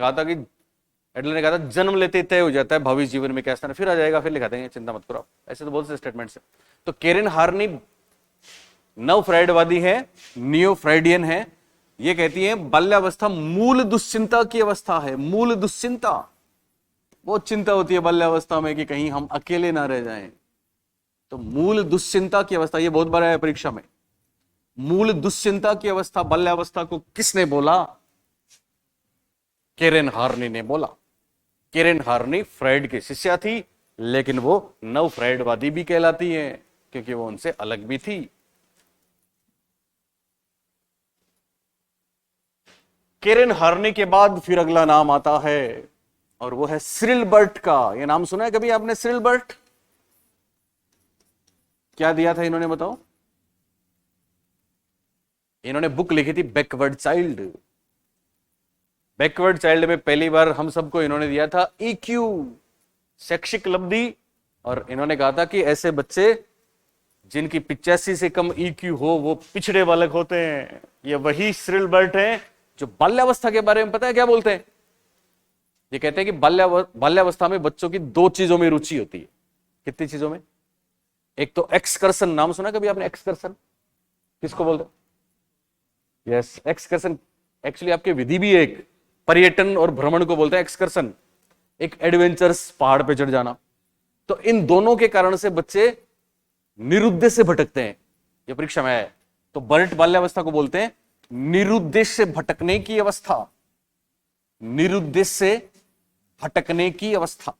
ने कहा था जन्म लेते तय हो जाता है भावी जीवन में क्या, फिर आ जाएगा, फिर लिखा देंगे, चिंता मत करो। ऐसे तो बहुत से स्टेटमेंट्स हैं। तो केरेन हार्नी नव फ्राइडवादी है, नियो फ्राइडियन है। ये कहती है बाल्यावस्था मूल दुश्चिंता की अवस्था है। मूल दुश्चिंता, बहुत चिंता होती है बाल्यावस्था में कि कहीं हम अकेले ना रह जाएं। तो मूल दुश्चिंता की अवस्था, ये बहुत बार आया परीक्षा में। मूल दुश्चिंता की अवस्था बाल्यावस्था को किसने बोला? केरेन हार्नी ने बोला। केरेन हार्नी फ्राइड की शिष्या थी, लेकिन वो नव फ्राइडवादी भी कहलाती है क्योंकि वो उनसे अलग भी थी। केरेन हार्नी के बाद फिर अगला नाम आता है और वो है सिरिल बर्ट का। ये नाम सुना है कभी आपने? Cyril Burt. क्या दिया था इन्होंने, बताओ? इन्होंने बुक लिखी थी बैकवर्ड चाइल्ड। बैकवर्ड चाइल्ड में पहली बार हम सबको इन्होंने दिया था EQ, शैक्षिक लब्धि। और इन्होंने कहा था कि ऐसे बच्चे जिनकी 85 से कम EQ हो वो पिछड़े बालक होते हैं। ये वही सिरिल बर्ट हैं जो बाल्यावस्था के बारे में पता है क्या बोलते हैं? ये कहते हैं कि बाल्यावस्था में बच्चों की दो चीजों में रुचि होती है। कितनी चीजों में? एक तो एक्सकर्सन। नाम सुना कभी आपने एक्सकर्सन? किसको बोलते? यस, एक्सकर्सन एक्चुअली आपके विधि भी एक पर्यटन और भ्रमण को बोलते हैं एक्सकर्सन, एक एडवेंचर्स, पहाड़ पे चढ़ जाना। तो इन दोनों के कारण से बच्चे निरुद्देश्य से भटकते हैं। ये परीक्षा में है। तो बर्ट बाल्यावस्था को बोलते हैं निरुद्देश्य से भटकने की अवस्था। निरुद्देश्य से भटकने की अवस्था।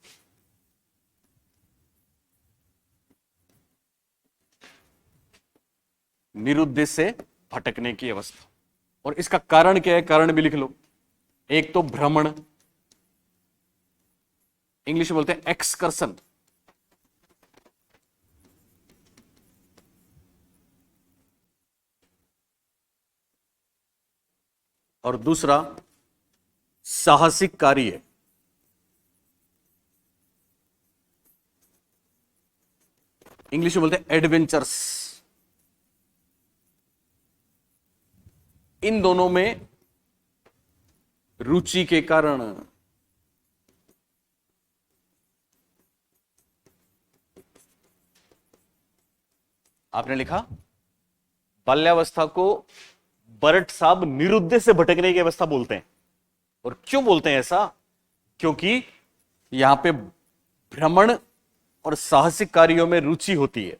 निरुद्देश्य से भटकने की अवस्था। और इसका कारण क्या है? कारण भी लिख लो। एक तो भ्रमण, इंग्लिश में बोलते हैं एक्सकर्सन। और दूसरा साहसिक कार्य। इंग्लिश में बोलते हैं एडवेंचर्स। इन दोनों में रुचि के कारण आपने लिखा बाल्यावस्था को बर्ट साहब निरुद्देश्य से भटकने की अवस्था बोलते हैं। और क्यों बोलते हैं ऐसा? क्योंकि यहां पे भ्रमण और साहसिक कार्यों में रुचि होती है।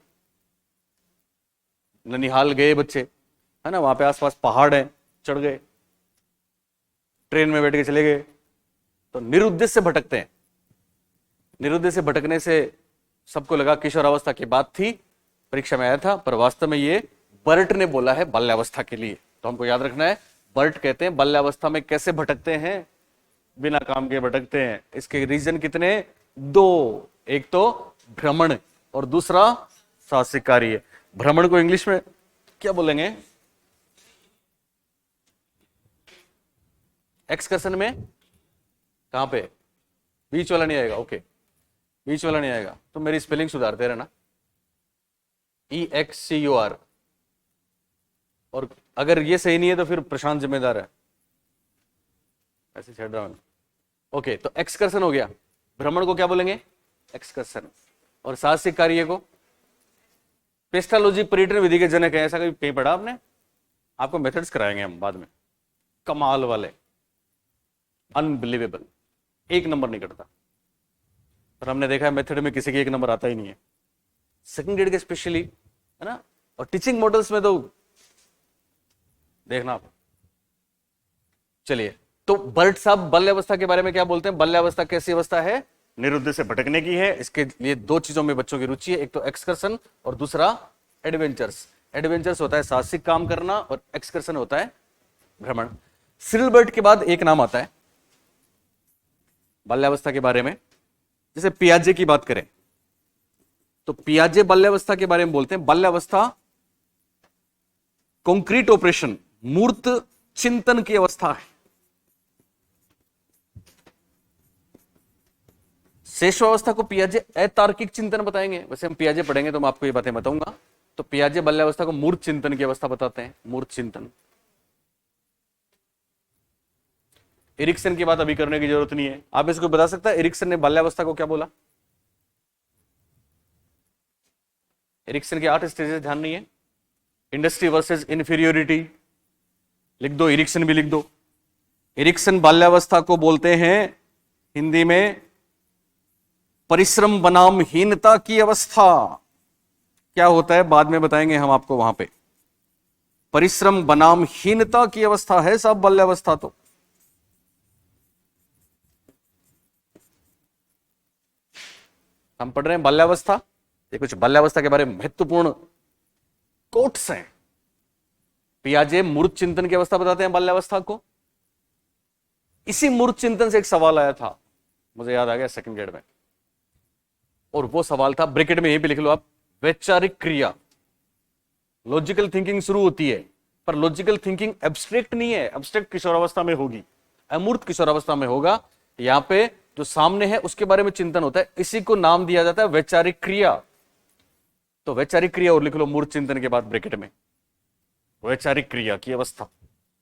ननिहाल गए बच्चे, है ना, वहां पे आसपास पहाड़ है, चढ़ गए, ट्रेन में बैठ के चले गए, तो निरुद्देश्य से भटकते हैं। निरुद्देश्य से भटकने से सबको लगा किशोरावस्था की बात थी, परीक्षा में आया था, पर वास्तव में ये बर्ट ने बोला है बाल्यावस्था के लिए। तो हमको याद रखना है, बर्ट कहते हैं बाल्यावस्था में कैसे भटकते हैं? बिना काम के भटकते हैं। इसके रीजन कितने? दो। एक तो भ्रमण और दूसरा साहसिक कार्य। भ्रमण को इंग्लिश में क्या बोलेंगे? एक्सकर्सन में कहां पे? बीच वाला नहीं आएगा। ओके, बीच वाला नहीं आएगा तो मेरी स्पेलिंग सुधारते रहना। EXCUR। और अगर ये सही नहीं है तो फिर प्रशांत जिम्मेदार है, ऐसे छेड़ रहा हूं। ओके, तो एक्सकर्सन हो गया। भ्रमण को क्या बोलेंगे? एक्सकर्सन। और साहसिक कार्य को पेस्टालॉजी पर्यटन विधि के जनक है। ऐसा कहीं पढ़ा आपने? आपको मेथड्स कराएंगे हम बाद में, कमाल वाले, अनबिलीवेबल। एक नंबर नहीं कटता। और हमने देखा है मेथड में किसी के एक नंबर आता ही नहीं है, सेकंड ग्रेड के स्पेशली, है ना। और टीचिंग मॉडल्स में तो देखना आप। चलिए, तो बर्ट साहब बाल्यावस्था के बारे में क्या बोलते हैं? बाल्यावस्था कैसी अवस्था है? निरुद्देश्य से भटकने की है। इसके लिए दो चीजों में बच्चों की रुचि है, एक तो एक्सकर्शन और दूसरा एडवेंचर्स। एडवेंचर्स होता है साहसिक काम करना और एक्सकर्शन होता है भ्रमण। सिरिल बर्ट के बाद एक नाम आता है बाल्यावस्था के बारे में, जैसे पियाजे की बात करें तो पियाजे बाल्यावस्था के बारे में बोलते हैं बाल्यावस्था कॉन्क्रीट ऑपरेशन, मूर्त चिंतन की अवस्था है। शेषावस्था को पियाजे अतार्किक चिंतन बताएंगे। वैसे हम पियाजे पढ़ेंगे तो मैं आपको ये बातें बताऊंगा। तो पियाजे बाल्यावस्था को मूर्त चिंतन की अवस्था बताते हैं, मूर्त चिंतन। एरिक्सन की बात अभी करने की जरूरत नहीं है। आप इसको बता सकता है एरिक्सन ने बाल्यावस्था को क्या बोला? एरिक्सन के 8 स्टेजेस ध्यान नहीं है। इंडस्ट्री वर्सेस इन्फीरियोरिटी लिख दो, एरिक्सन भी लिख दो। एरिक्सन बाल्यावस्था को बोलते हैं हिंदी में परिश्रम बनाम हीनता की अवस्था। क्या होता है बाद में बताएंगे हम आपको। वहां पे परिश्रम बनाम हीनता की अवस्था है साहब बाल्यावस्था। तो हम पढ़ रहे हैं बाल्यावस्था। ये कुछ बाल्यावस्था के बारे में महत्वपूर्ण कोट्स हैं। पियाजे मूर्त चिंतन की अवस्था बताते हैं बाल्यावस्था को। इसी मूर्त चिंतन से एक सवाल आया था, मुझे याद आ गया सेकंड ग्रेड में, और वो सवाल था, ब्रैकेट में यहीं पे लिख लो आप, वैचारिक क्रिया। लॉजिकल थिंकिंग शुरू होती है, पर लॉजिकल थिंकिंग एब्स्ट्रैक्ट नहीं है। एब्स्ट्रैक्ट किशोरावस्था में होगी, अमूर्त किशोरावस्था में होगा। यहां पे जो सामने है उसके बारे में चिंतन होता है, इसी को नाम दिया जाता है वैचारिक क्रिया। तो वैचारिक क्रिया और लिख लो मूर्त चिंतन के बाद ब्रैकेट में, वैचारिक क्रिया की अवस्था।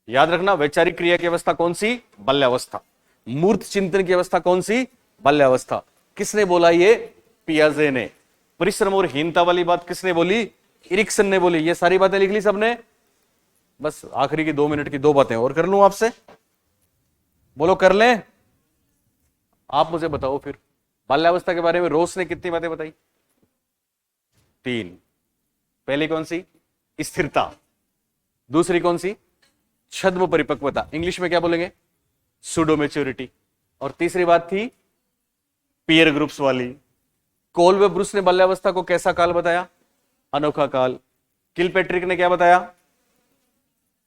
याद रखना, वैचारिक क्रिया की अवस्था कौन सी? बाल्यावस्था। मूर्त चिंतन की अवस्था कौन सी? बाल्यावस्था। किसने बोला ये? पियाजे ने। परिश्रम और हीनता वाली बात किसने बोली? एरिक्सन ने बोली। ये सारी बातें लिख ली सबने? बस आखिरी की 2 मिनट की 2 बातें और कर लूं आपसे, बोलो कर लें? आप मुझे बताओ फिर, बाल्यावस्था के बारे में रोस ने कितनी बातें बताई? 3। पहली कौन सी? स्थिरता। दूसरी कौन सी? छद्म परिपक्वता, इंग्लिश में क्या बोलेंगे? Pseudo maturity. और तीसरी बात थी पीयर ग्रुप्स वाली। कोलवे ब्रूस ने बाल्यावस्था को कैसा काल बताया? अनोखा काल। किलपैट्रिक ने क्या बताया?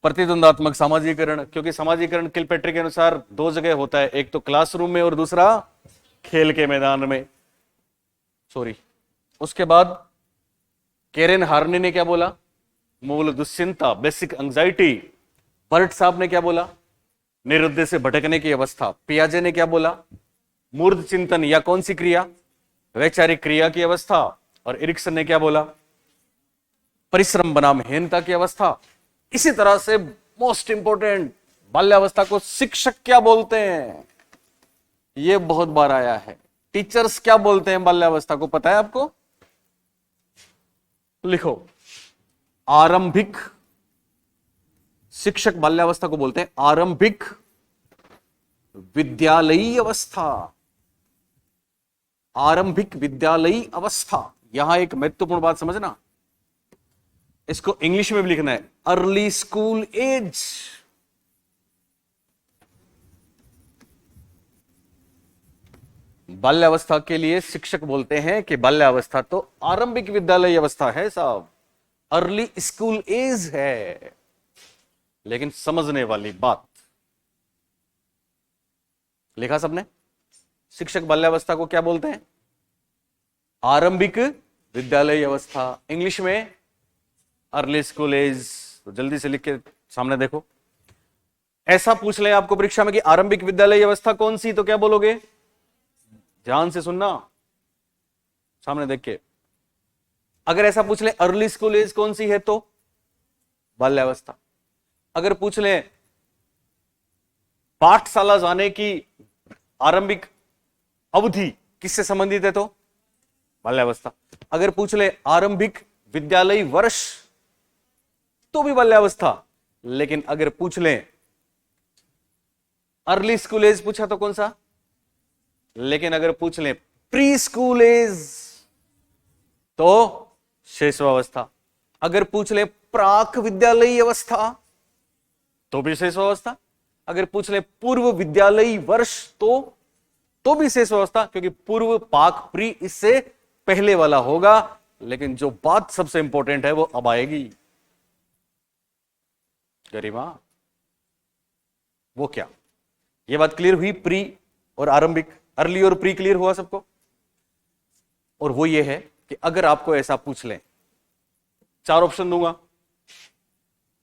प्रतिद्वंदात्मक सामाजिकरण, क्योंकि सामाजिकरण किलपैट्रिक के अनुसार 2 जगह होता है, एक तो क्लासरूम में और दूसरा खेल के मैदान में। सॉरी। उसके बाद केरेन हार्नी ने क्या बोला? मूल दुश्चिंता, बेसिक एंजाइटी। बर्ट साहब ने क्या बोला? निरुद्देश्य से भटकने की अवस्था। पियाजे ने क्या बोला? मूर्त चिंतन या कौन सी क्रिया? वैचारिक क्रिया की अवस्था। और एरिक्सन ने क्या बोला? परिश्रम बनाम हीनता की अवस्था। इसी तरह से मोस्ट इंपोर्टेंट, बाल्यावस्था को शिक्षक क्या बोलते हैं? यह बहुत बार आया है। टीचर्स क्या बोलते हैं बाल्यावस्था को, पता है आपको? लिखो, आरंभिक शिक्षक बाल्यावस्था को बोलते हैं आरंभिक विद्यालयी अवस्था। आरंभिक विद्यालयी अवस्था। यहां एक महत्वपूर्ण बात समझना, इसको इंग्लिश में भी लिखना है, अर्ली स्कूल एज। बाल्यावस्था के लिए शिक्षक बोलते हैं कि बाल्यावस्था तो आरंभिक विद्यालय अवस्था है साहब, अर्ली स्कूल एज है। लेकिन समझने वाली बात, लिखा सबने? शिक्षक बाल्यावस्था को क्या बोलते हैं? आरंभिक विद्यालय अवस्था, इंग्लिश में अर्ली स्कूल एज। तो जल्दी से लिख के सामने देखो। ऐसा पूछ ले आपको परीक्षा में कि आरंभिक विद्यालय अवस्था कौन सी, तो क्या बोलोगे? ध्यान से सुनना, सामने देख के। अगर ऐसा पूछ ले अर्ली स्कूल एज कौन सी है, तो बाल्यावस्था। अगर पूछ ले पाठशाला जाने की आरंभिक अवधि किससे संबंधित है, तो बाल्यावस्था। अगर पूछ ले आरंभिक विद्यालय वर्ष, तो भी बाल्यावस्था। लेकिन अगर पूछ ले अर्ली स्कूल एज पूछा तो कौन सा? लेकिन अगर पूछ ले प्री स्कूल एज तो शैशवावस्था। अगर पूछ ले प्राक विद्यालयी अवस्था तो भी शैशवावस्था। अगर पूछ ले पूर्व विद्यालयी वर्ष तो भी शैशवावस्था, क्योंकि पूर्व पाक प्री इससे पहले वाला होगा। लेकिन जो बात सबसे इंपॉर्टेंट है वो अब आएगी गरिमा, वो क्या? ये बात क्लियर हुई? प्री और आरंभिक, अर्ली और प्री क्लियर हुआ सबको? और वो ये है कि अगर आपको ऐसा पूछ लें, 4 ऑप्शन दूंगा,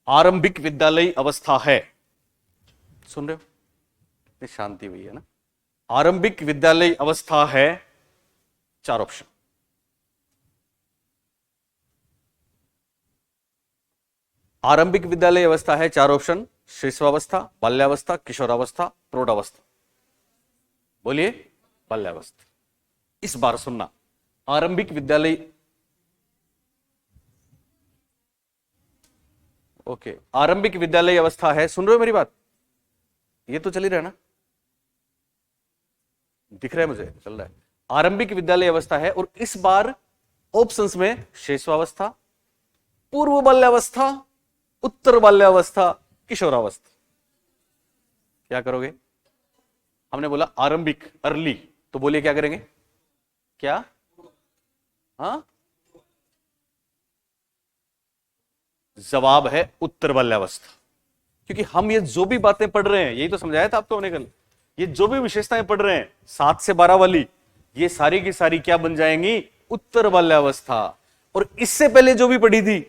आरंभिक विद्यालयी अवस्था है, सुन रहे हो? इतनी शांति हुई है ना। आरंभिक विद्यालयी अवस्था है, 4 ऑप्शन। आरंभिक विद्यालय अवस्था है, 4 ऑप्शन, शिशुअवस्था, बाल्यावस्था, किशोरावस्था, प्रौढ़ावस्था। बोलिए, बाल्यावस्था। इस बार सुनना, आरंभिक विद्यालय, ओके, आरंभिक विद्यालय अवस्था है, सुन रहे हो मेरी बात? ये तो चल ही रहा है ना, दिख रहा है मुझे, चल रहा है। आरंभिक विद्यालय अवस्था है और इस बार ऑप्शंस में शैशवावस्था, पूर्व बाल्यावस्था, उत्तर बाल्यावस्था, किशोरावस्था। क्या करोगे? हमने बोला आरंभिक, अर्ली, तो बोलिए क्या करेंगे? क्या? हाँ, जवाब है उत्तर बाल्यावस्था। क्योंकि हम ये जो भी बातें पढ़ रहे हैं, यही तो समझाया था आपको हमने कल, ये जो भी विशेषताएं पढ़ रहे हैं 7 से 12 वाली, ये सारी की सारी क्या बन जाएंगी? उत्तर बाल्यावस्था। और इससे पहले जो भी पढ़ी थी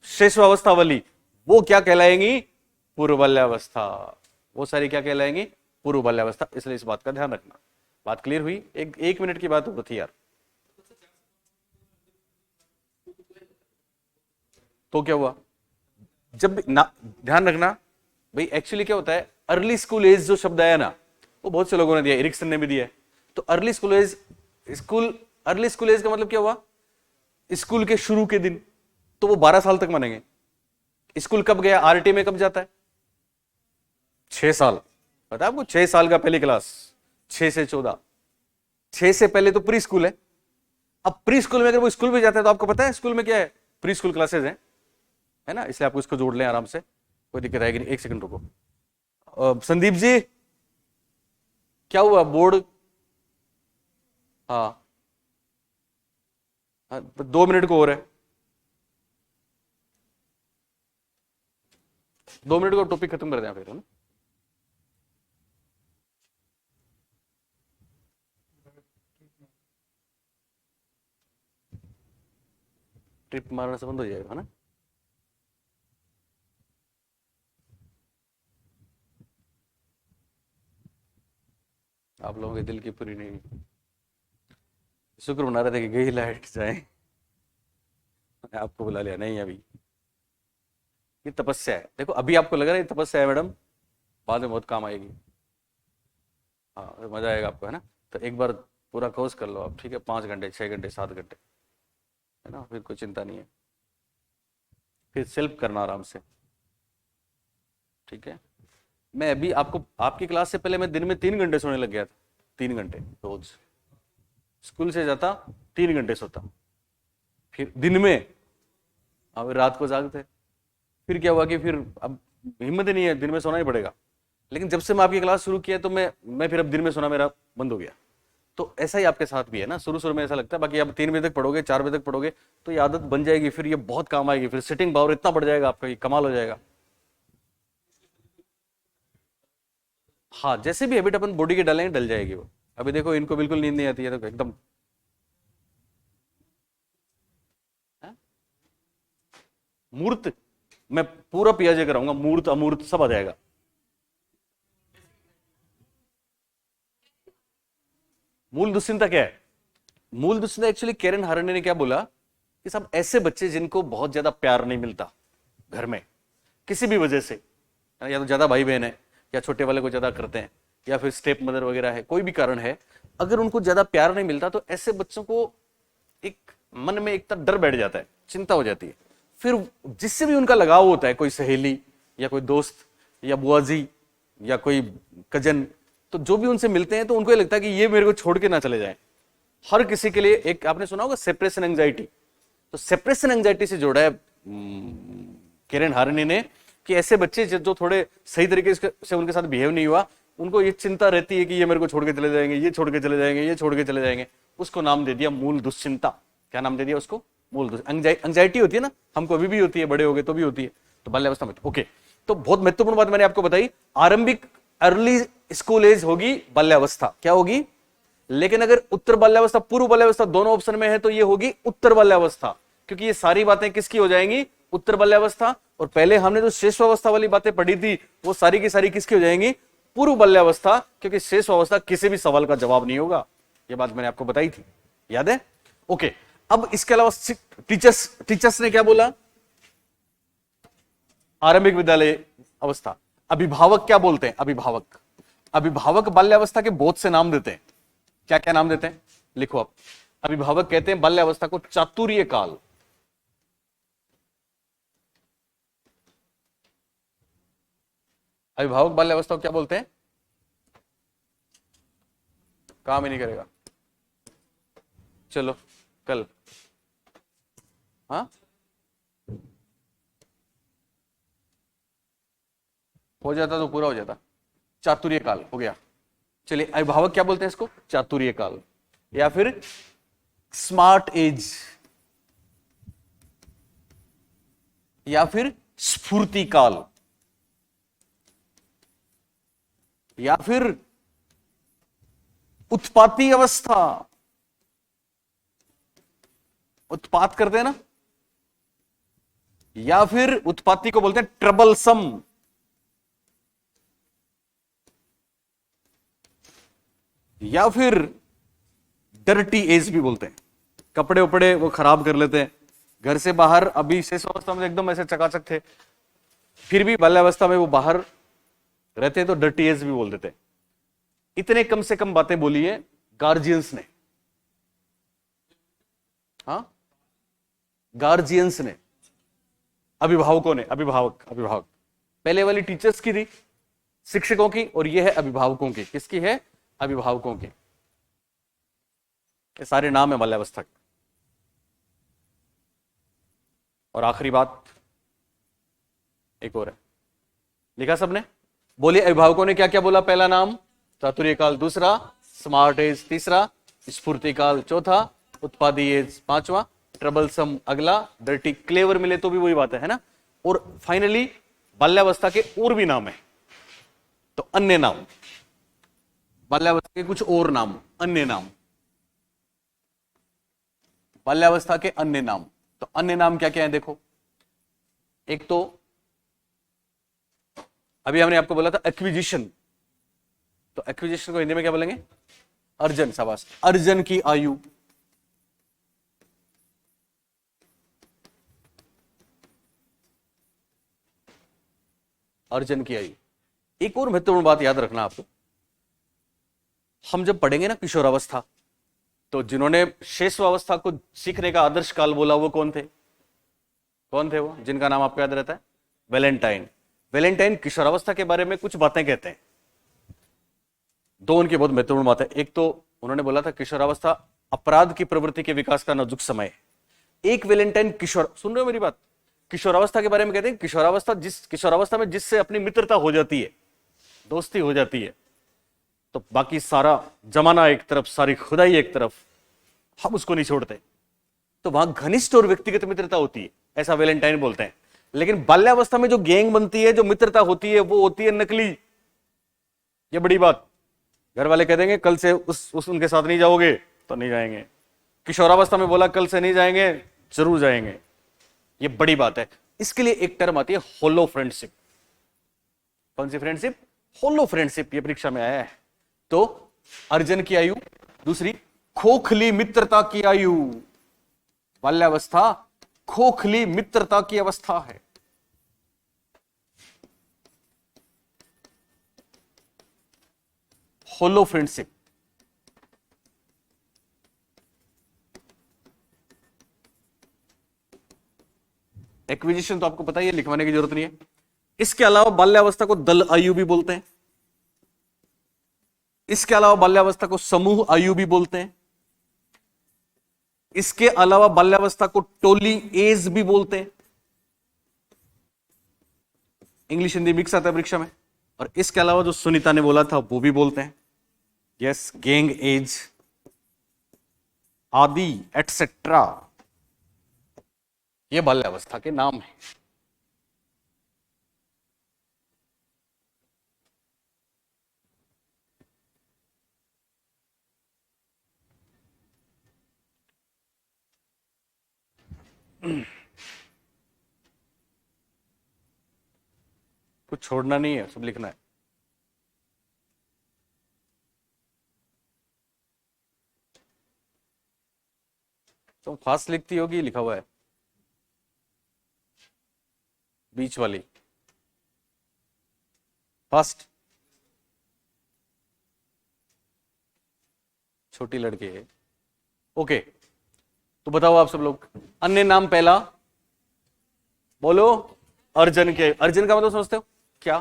शैशवावस्था वाली, वो क्या कहलाएंगी? पूर्व बाल्यावस्था। वो सारी क्या कहलाएंगी? पूर्व बाल्यावस्था। इसलिए इस बात का ध्यान रखना। बात क्लियर हुई? एक मिनट की बात हो थी यार। तो क्या हुआ? जब ध्यान रखना भाई, एक्चुअली क्या होता है, अर्ली स्कूल एज जो शब्द आया ना, वो बहुत से लोगों ने दिया, एरिक्सन ने भी दिया है। तो early school age, early school age का मतलब क्या हुआ? स्कूल के शुरू के दिन, तो वो 12 साल तक मानेंगे। स्कूल कब गया? आरटी में कब जाता है? 6 साल। पता है आपको? 6 साल का पहली क्लास, 6 से 14, 6 से पहले तो प्री स्कूल है। अब प्री स्कूल में अगर वो स्कूल में जाता है तो आपको पता है स्कूल में क्या है? प्री स्कूल क्लासेस हैं, है ना? इसलिए आपको इसको जोड़ लें आराम से, कोई दिक्कत आएगी नहीं। एक सेकंड रुको। संदीप जी, क्या हुआ? बोर्ड, हाँ, 2 मिनट को और है, 2 मिनट को टॉपिक खत्म कर दें फिर, है ना? ट्रिप मारने से बंद हो जाएगा, है ना? आप लोगों के दिल की पूरी नहीं, शुक्र मना रहे थे कि गई लाइट जाए, आपको बुला लिया। नहीं, अभी ये तपस्या है। देखो, अभी आपको लग रहा है ये तपस्या है मैडम, बाद में बहुत काम आएगी। हाँ, मजा आएगा आपको, है ना? तो एक बार पूरा कोर्स कर लो आप, ठीक है? 5 घंटे, 6 घंटे, 7 घंटे, है ना? फिर कोई चिंता नहीं है, फिर सेल्फ करना आराम से, ठीक है? मैं अभी आपको, आपकी क्लास से पहले मैं दिन में 3 घंटे सोने लग गया था, 3 घंटे रोज। स्कूल से जाता, 3 घंटे सोता, फिर दिन में, अब रात को जागते। फिर क्या हुआ कि फिर अब हिम्मत ही नहीं है, दिन में सोना ही पड़ेगा। लेकिन जब से मैं आपकी क्लास शुरू किया तो मैं फिर अब दिन में सोना मेरा बंद हो गया। तो ऐसा ही आपके साथ भी है ना, शुरू में ऐसा लगता है। बाकी आप 3 बजे तक पढ़ोगे, 4 बजे तक पढ़ोगे तो ये आदत बन जाएगी, फिर ये बहुत काम आएगी, फिर सिटिंग पावर इतना बढ़ जाएगा आपका, ये कमाल हो जाएगा। हाँ, जैसे भी हैबिट अपन बॉडी के डालेंगे डल जाएगी वो। अभी देखो, इनको बिल्कुल नींद नहीं आती है तो एकदम, मूर्त, मैं पूरा पियाजे कराऊंगा, मूर्त अमूर्त सब आ जाएगा। मूल दुश्चिंता क्या है? मूल दुश्चिंता एक्चुअली कैरन हारने ने क्या बोला कि सब ऐसे बच्चे जिनको बहुत ज्यादा प्यार नहीं मिलता घर में किसी भी वजह से, या तो ज्यादा भाई बहन है, या छोटे वाले को ज्यादा करते हैं, या फिर स्टेप मदर वगैरह है, कोई भी कारण है, अगर उनको ज्यादा प्यार नहीं मिलता तो ऐसे बच्चों को एक मन में एक तरह डर बैठ जाता है, चिंता हो जाती है। फिर जिससे भी उनका लगाव होता है, कोई सहेली या कोई दोस्त या बुआ जी या कोई कजन तो जो भी उनसे मिलते हैं तो उनको ये लगता है कि ये मेरे को छोड़ के ना चले जाए। हर किसी के लिए एक आपने सुना होगा सेपरेशन एंजाइटी, तो सेपरेशन एंजाइटी से जोड़ा है किरण हारनी ने कि ऐसे बच्चे जो थोड़े सही तरीके से उनके साथ बिहेव नहीं हुआ, उनको ये चिंता रहती है कि ये मेरे को छोड़ के चले जाएंगे, ये छोड़ के चले जाएंगे, ये छोड़ के चले जाएंगे। उसको नाम दे दिया मूल दुश्चिंता। क्या नाम दे दिया उसको? मूल एंजाइटी होती है ना, हमको अभी भी होती है, बड़े हो गए तो भी होती है, तो बाल्यावस्था में। ओके, तो बहुत महत्वपूर्ण बात मैंने आपको बताई, आरंभिक अर्ली स्कूल एज होगी बाल्यावस्था। क्या होगी? लेकिन अगर उत्तर बाल्यावस्था पूर्व बाल्यावस्था दोनों ऑप्शन में है तो ये होगी उत्तर बाल्यावस्था, क्योंकि ये सारी बातें किसकी हो जाएंगी? उत्तर बाल्यावस्था। और पहले हमने जो शेषावस्था वाली बातें पढ़ी थी वो सारी की सारी किसकी हो जाएंगी? पूर्व बाल्यावस्था, क्योंकि शेषावस्था किसी भी सवाल का जवाब नहीं होगा। ये बात मैंने आपको बताई थी, याद है? ओके, अब इसके अलावा टीचर्स ने क्या बोला? आरंभिक विद्यालय अवस्था। अभिभावक क्या बोलते हैं? अभिभावक बाल्यावस्था के बहुत से नाम देते हैं। क्या क्या नाम देते हैं? लिखो आप। अभिभावक कहते हैं बाल्यावस्था को चातुर्य काल। अभिभावक बाल्यावस्था को क्या बोलते हैं? काम ही नहीं करेगा, चलो कल। हाँ, हो जाता तो पूरा हो जाता। चातुर्य काल हो गया। चलिए, अभिभावक क्या बोलते हैं इसको? चातुर्य काल, या फिर स्मार्ट एज, या फिर स्फूर्ति काल, या फिर उत्पाती अवस्था। उत्पात करते हैं ना, या फिर उत्पाती को बोलते हैं ट्रबलसम, या फिर डर्टी एज भी बोलते हैं। कपड़े उपड़े वो खराब कर लेते हैं, घर से बाहर, अभी शेष अवस्था में एकदम ऐसे चकाचक थे, फिर भी बाल्यावस्था में वो बाहर रहते हैं तो डर्टी एज भी बोल देते हैं। इतने कम से कम बातें बोली है गार्जियंस ने। हाँ, गार्जियंस ने, अभिभावकों ने। अभिभावक पहले वाली टीचर्स की थी, शिक्षकों की, और ये है अभिभावकों की। किसकी है? अभिभावकों के। ये सारे नाम है बाल्यावस्था के। और आखिरी बात एक और है, लिखा सबने? बोलिए, अभिभावकों ने क्या क्या बोला? पहला नाम चातुर्य काल, दूसरा स्मार्ट एज, तीसरा स्फूर्ति काल, चौथा उत्पादी एज, पांचवा ट्रबलसम, अगला डर्टी। क्लेवर मिले तो भी वही बात है ना। और फाइनली बाल्यावस्था के और भी नाम है, तो अन्य नाम। बाल्यावस्था के कुछ और नाम, अन्य नाम, बाल्यावस्था के अन्य नाम। तो अन्य नाम क्या क्या है देखो। एक तो अभी हमने आपको बोला था एक्विजिशन, तो एक्विजिशन को हिंदी में क्या बोलेंगे? अर्जन। शाबाश, अर्जन की आयु। अर्जन की आयु। एक और महत्वपूर्ण बात याद रखना आपको, हम जब पढ़ेंगे ना किशोरावस्था, तो जिन्होंने शेषावस्था को सीखने का आदर्श काल बोला वो कौन थे? कौन थे वो जिनका नाम आपको याद रहता है? वैलेंटाइन। वैलेंटाइन किशोरावस्था के बारे में कुछ बातें कहते हैं, दो उनकी बहुत महत्वपूर्ण बात है। एक तो उन्होंने बोला था किशोरावस्था अपराध की प्रवृत्ति के विकास का नाजुक समय है। एक वैलेंटाइन किशोर, सुन रहे हो मेरी बात? किशोरावस्था के बारे में कहते हैं किशोरावस्था में जिससे अपनी मित्रता हो जाती है, दोस्ती हो जाती है, तो बाकी सारा जमाना एक तरफ, सारी खुदाई एक तरफ, हम उसको नहीं छोड़ते, तो वहां घनिष्ठ और व्यक्तिगत मित्रता होती है, ऐसा वैलेंटाइन बोलते हैं। लेकिन बाल्यावस्था में जो गैंग बनती है, जो मित्रता होती है, वो होती है नकली। ये बड़ी बात, घर वाले कह देंगे कल से उस उनके साथ नहीं जाओगे, तो नहीं जाएंगे। किशोरावस्था में बोला कल से नहीं जाएंगे, जरूर जाएंगे। ये बड़ी बात है। इसके लिए एक टर्म आती है होलो फ्रेंडशिप। कौन सी फ्रेंडशिप? होलो फ्रेंडशिप। ये परीक्षा में आया है। तो अर्जन की आयु, दूसरी खोखली मित्रता की आयु। बाल्यावस्था खोखली मित्रता की अवस्था है। होलो फ्रेंडशिप। एक्विजिशन तो आपको पता ही है, लिखवाने की जरूरत नहीं है। इसके अलावा बाल्यावस्था को दल आयु भी बोलते हैं। इसके अलावा बाल्यावस्था को समूह आयु भी बोलते हैं। इसके अलावा बाल्यावस्था को टोली एज भी बोलते हैं। इंग्लिश हिंदी मिक्स आता है परीक्षा में। और इसके अलावा जो सुनीता ने बोला था वो भी बोलते हैं। यस, गैंग एज आदि एटसेट्रा, ये बाल्यावस्था के नाम है। कुछ छोड़ना नहीं है, सब लिखना है। तुम फास्ट लिखती होगी, लिखा हुआ है बीच वाली फास्ट। छोटी लड़की है। ओके, तो बताओ आप सब लोग, अन्य नाम पहला बोलो। अर्जन के, अर्जन का मतलब समझते हो क्या?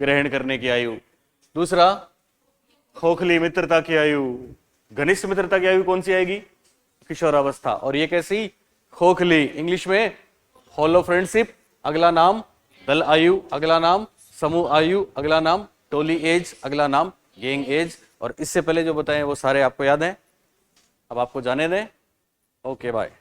ग्रहण करने की आयु। दूसरा, खोखली मित्रता की आयु। घनिष्ठ मित्रता की आयु कौन सी आएगी? किशोरावस्था। और ये कैसी? खोखली। इंग्लिश में हॉलो फ्रेंडशिप, अगला नाम दल आयु, अगला नाम समूह आयु, अगला नाम टोली एज, अगला नाम गैंग एज। और इससे पहले जो बताए वो सारे आपको याद हैं। अब आपको जाने दें। Okay bye.